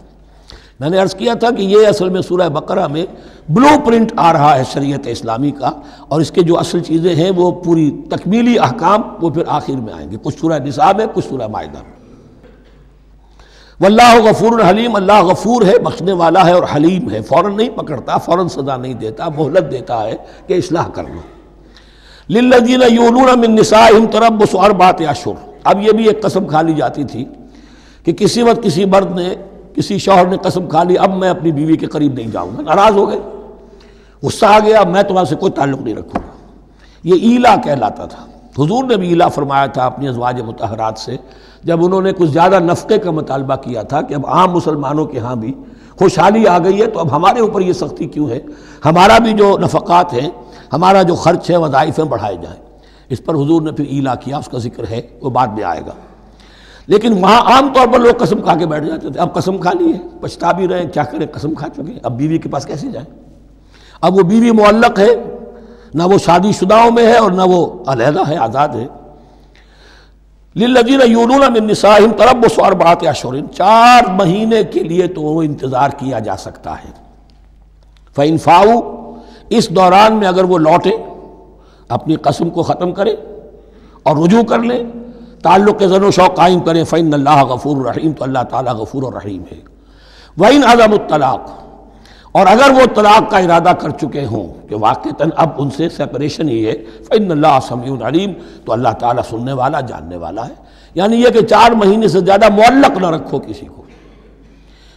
میں نے عرض کیا تھا کہ یہ اصل میں سورہ بقرہ میں بلو پرنٹ آ رہا ہے شریعت اسلامی کا، اور اس کے جو اصل چیزیں ہیں وہ پوری تکمیلی احکام وہ پھر آخر میں آئیں گے، کچھ سورہ نساء میں، کچھ سورہ مائدہ میں۔ واللہ غفور حلیم، اللہ غفور ہے، بخشنے والا ہے اور حلیم ہے، فوراً نہیں پکڑتا، فوراً سزا نہیں دیتا، مہلت دیتا ہے کہ اصلاح کر لو۔ للذین یولون من نسائہم تربص اربعۃ اشہر، اب یہ بھی ایک قسم کھا لی جاتی تھی کہ کسی وقت کسی مرد نے، کسی شوہر نے قسم کھا لی اب میں اپنی بیوی کے قریب نہیں جاؤں گا، ناراض ہو گئے، غصہ آ گیا، میں تمہارے سے کوئی تعلق نہیں رکھوں گا، یہ ایلا کہلاتا تھا۔ حضور نے بھی ایلا فرمایا تھا اپنی ازواج مطہرات سے جب انہوں نے کچھ زیادہ نفقے کا مطالبہ کیا تھا کہ اب عام مسلمانوں کے ہاں بھی خوشحالی آ گئی ہے تو اب ہمارے اوپر یہ سختی کیوں ہے، ہمارا بھی جو نفقات ہیں، ہمارا جو خرچ ہے، وظائف ہیں، بڑھائے جائیں۔ اس پر حضور نے پھر ایلا کیا، اس کا ذکر ہے، وہ بعد میں آئے گا۔ لیکن وہاں عام طور پر لوگ قسم کھا کے بیٹھ جاتے تھے، اب قسم کھا لی ہے، پچھتا بھی رہے ہیں، کیا کریں، قسم کھا چکے، اب بیوی کے پاس کیسے جائیں؟ اب وہ بیوی معلق ہے، نہ وہ شادی شداؤں میں ہے اور نہ وہ علیحدہ ہے، آزاد ہے۔ للذین یولون من نسائہم تربص اربعۃ اشہر، 4 مہینے کے لیے تو وہ انتظار کیا جا سکتا ہے۔ فإن فاؤوا، اس دوران میں اگر وہ لوٹیں، اپنی قسم کو ختم کریں اور رجوع کر لیں، تعلق زن و شوق قائم کریں فإن اللہ غفور الرحیم، تو اللہ تعالیٰ غفور الرحیم ہے۔ وَإِنْ عَزَمُوا الطلاق، اور اگر وہ طلاق کا ارادہ کر چکے ہوں کہ واقعتاً اب ان سے سیپریشن ہی ہے، فإن اللہ سمیع علیم، تو اللہ تعالیٰ سننے والا جاننے والا ہے۔ یعنی یہ کہ 4 مہینے سے زیادہ معلق نہ رکھو کسی کو،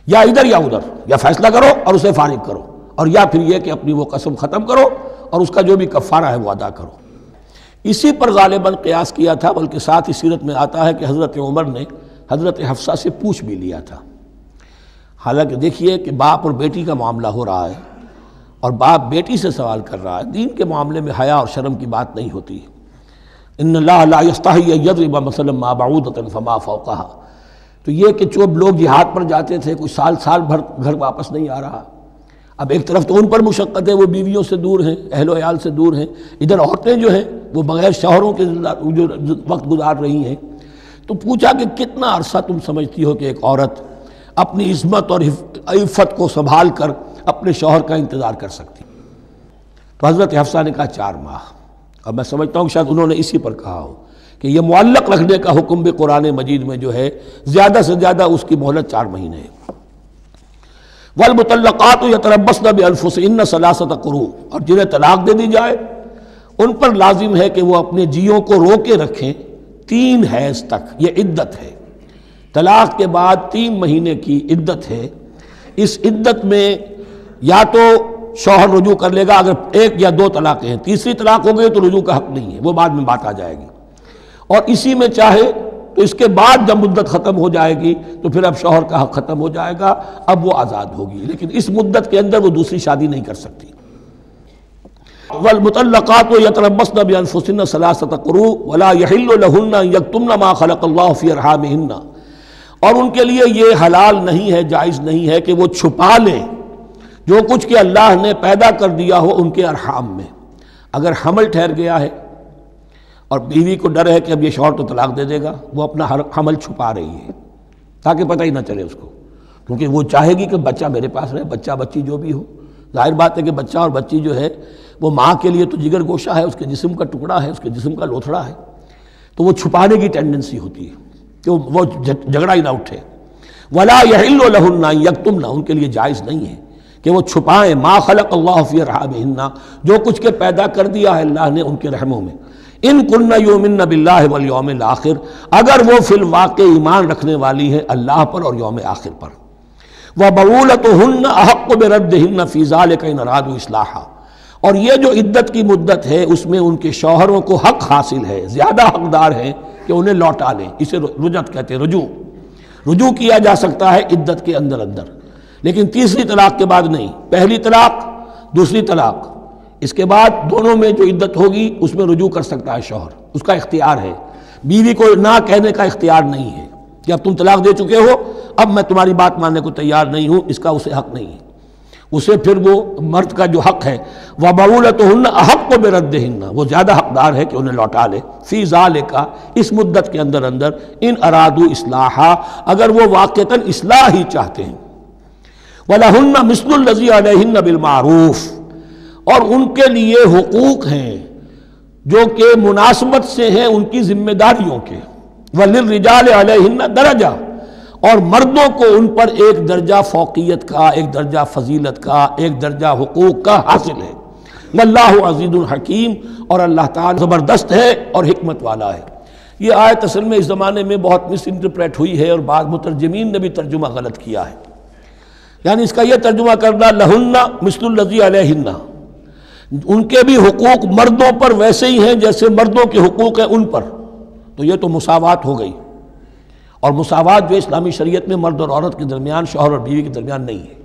یا ادھر یا ادھر، یا فیصلہ کرو اور اسے فارغ کرو، اور یا پھر یہ کہ اپنی وہ قسم ختم کرو اور اس کا جو بھی کفارہ ہے وہ ادا کرو۔ اسی پر غالباً قیاس کیا تھا، بلکہ ساتھ ہی سیرت میں آتا ہے کہ حضرت عمر نے حضرت حفصہ سے پوچھ بھی لیا تھا۔ حالانکہ دیکھیے کہ باپ اور بیٹی کا معاملہ ہو رہا ہے، اور باپ بیٹی سے سوال کر رہا ہے، دین کے معاملے میں حیا اور شرم کی بات نہیں ہوتی۔ ان اللہ لا یستحی ان یضرب مثلا ما بعوضۃ فما فوقها، تو یہ کہ جو لوگ جہاد پر جاتے تھے کوئی سال بھر گھر واپس نہیں آ رہا، اب ایک طرف تو ان پر مشقت ہے، وہ بیویوں سے دور ہیں، اہل و عیال سے دور ہیں، ادھر عورتیں جو ہیں وہ بغیر شوہروں کے جو وقت گزار رہی ہیں، تو پوچھا کہ کتنا عرصہ تم سمجھتی ہو کہ ایک عورت اپنی عصمت اور عفت کو سنبھال کر اپنے شوہر کا انتظار کر سکتی؟ تو حضرت حفصہ نے کہا 4 ماہ، اور میں سمجھتا ہوں کہ شاید انہوں نے اسی پر کہا ہو کہ یہ معلق رکھنے کا حکم بھی قرآن مجید میں جو ہے زیادہ سے زیادہ اس کی مہلت 4 مہینے ہے۔ والمطلقات یتربصن بانفسهن 3 قروء، اور جنہیں طلاق دے دی جائے ان پر لازم ہے کہ وہ اپنے جیوں کو روکے رکھیں 3 حیض تک، یہ عدت ہے۔ طلاق کے بعد 3 مہینے کی عدت ہے۔ اس عدت میں یا تو شوہر رجوع کر لے گا اگر 1 یا 2 طلاقیں ہیں، تیسری طلاق ہو گئی تو رجوع کا حق نہیں ہے، وہ بعد میں بات آ جائے گی، اور اسی میں چاہے تو اس کے بعد جب مدت ختم ہو جائے گی تو پھر اب شوہر کا حق ختم ہو جائے گا، اب وہ آزاد ہوگی، لیکن اس مدت کے اندر وہ دوسری شادی نہیں کر سکتی۔ والمطلقات یتربصن بانفسهن 3 قروء ولا يحل لهن ان يكتمن ما خلق الله في ارحامهن، اور ان کے لیے یہ حلال نہیں ہے، جائز نہیں ہے کہ وہ چھپا لیں جو کچھ کہ اللہ نے پیدا کر دیا ہو ان کے ارحام میں۔ اگر حمل ٹھہر گیا ہے اور بیوی کو ڈر ہے کہ اب یہ شوہر تو طلاق دے دے گا، وہ اپنا حمل چھپا رہی ہے تاکہ پتہ ہی نہ چلے اس کو، کیونکہ وہ چاہے گی کہ بچہ میرے پاس رہے، بچہ بچی جو بھی ہو۔ ظاہر بات ہے کہ بچہ اور بچی جو ہے وہ ماں کے لیے تو جگر گوشہ ہے، اس کے جسم کا ٹکڑا ہے، اس کے جسم کا لوتھڑا ہے، تو وہ چھپانے کی ٹینڈنسی ہوتی ہے کہ وہ جھگڑا ہی نہ اٹھے۔ ولا يحل لهن ان يكتمن، ان کے لیے جائز نہیں ہے کہ وہ چھپائیں ما خلق اللہ فی ارحامہن، جو کچھ کے پیدا کر دیا ہے اللہ نے ان کے رحموں میں۔ ان کن یؤمن باللہ والیوم الاخر، اگر وہ فی الواقع ایمان رکھنے والی ہیں اللہ پر اور یوم آخر پر۔ وبعولتهن احق بردهن فی ذلک ان ارادوا اصلاحا، اور یہ جو عدت کی مدت ہے اس میں ان کے شوہروں کو حق حاصل ہے، زیادہ حقدار ہیں کہ انہیں لوٹا لیں، اسے رجعت کہتے ہیں، رجوع کیا جا سکتا ہے عدت کے اندر لیکن تیسری طلاق کے بعد نہیں۔ پہلی طلاق، دوسری طلاق، اس کے بعد دونوں میں جو عدت ہوگی اس میں رجوع کر سکتا ہے شوہر، اس کا اختیار ہے، بیوی کو نہ کہنے کا اختیار نہیں ہے کہ اب تم طلاق دے چکے ہو، اب میں تمہاری بات ماننے کو تیار نہیں ہوں، اس کا اسے حق نہیں ہے۔ اسے پھر وہ مرد کا جو حق ہے وَبَعُولَتُهُنَّ أَحَقُّ بِرَدِّهِنَّ، وہ زیادہ حقدار ہے کہ انہیں لوٹا لے، فی ذالک، اس مدت کے اندر ان ارادوا اصلاحا، اگر وہ واقعتاً اصلاح ہی چاہتے ہیں۔ وَلَهُنَّ مِثْلُ الَّذِي عَلَيْهِنَّ بِالْمَعْرُوفِ، اور ان کے لیے حقوق ہیں جو کہ مناسبت سے ہیں ان کی ذمہ داریوں کے۔ وَلِلرِّجَالِ عَلَيْهِنَّ دَرَجَةٌ، اور مردوں کو ان پر ایک درجہ فوقیت کا، ایک درجہ فضیلت کا، ایک درجہ حقوق کا حاصل ہے۔ واللہ عزیز الحکیم، اور اللہ تعالی زبردست ہے اور حکمت والا ہے۔ یہ آیت اصل میں اس زمانے میں بہت مس انٹرپریٹ ہوئی ہے اور بعض مترجمین نے بھی ترجمہ غلط کیا ہے، یعنی اس کا یہ ترجمہ کرنا لہن مثل الذی علیہن، ان کے بھی حقوق مردوں پر ویسے ہی ہیں جیسے مردوں کے حقوق ہیں ان پر، تو یہ تو مساوات ہو گئی، اور مساوات جو اسلامی شریعت میں مرد اور عورت کے درمیان، شوہر اور بیوی کے درمیان نہیں ہے۔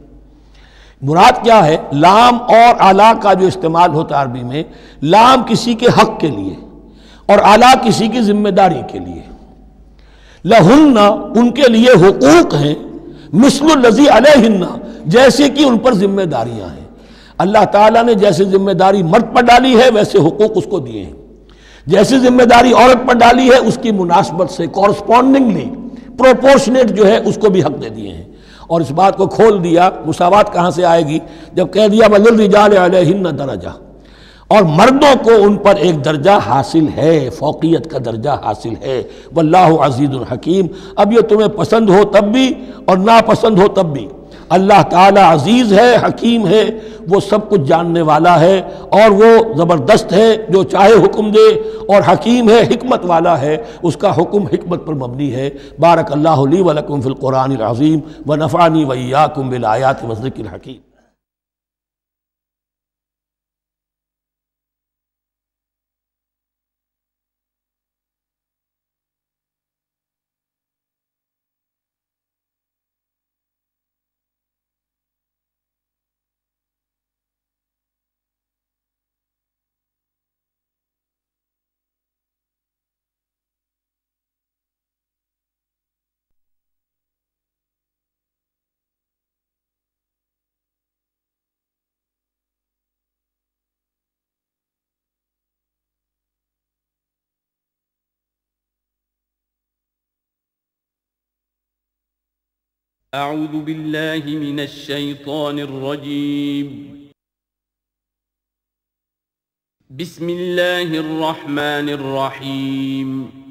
مراد کیا ہے؟ لام اور اعلیٰ کا جو استعمال ہوتا ہے عربی میں، لام کسی کے حق کے لیے اور اعلیٰ کسی کی ذمہ داری کے لیے۔ لہن، ان کے لیے حقوق ہیں، مثل الذی علیہن، جیسے کہ ان پر ذمہ داریاں ہیں۔ اللہ تعالیٰ نے جیسے ذمہ داری مرد پر ڈالی ہے ویسے حقوق اس کو دیے ہیں، جیسی ذمہ داری عورت پر ڈالی ہے اس کی مناسبت سے کورسپونڈنگلی پروپورشنیٹ جو ہے اس کو بھی حق دے دیے ہیں۔ اور اس بات کو کھول دیا، مساوات کہاں سے آئے گی؟ جب کہہ دیا وَلِلرِّجَالِ عَلَيْهِنَّ دَرَجَةٌ، اور مردوں کو ان پر ایک درجہ حاصل ہے، فوقیت کا درجہ حاصل ہے۔ واللہ عزیز الحکیم۔ اب یہ تمہیں پسند ہو تب بھی اور ناپسند ہو تب بھی، اللہ تعالیٰ عزیز ہے، حکیم ہے، وہ سب کچھ جاننے والا ہے، اور وہ زبردست ہے جو چاہے حکم دے، اور حکیم ہے، حکمت والا ہے، اس کا حکم حکمت پر مبنی ہے۔ بارک اللہ لی ولکم فی القرآن العظیم ونفعنی وإیاکم بالآیات والذکر الحکیم۔ أعوذ بالله من الشيطان الرجيم. بسم الله الرحمن الرحيم.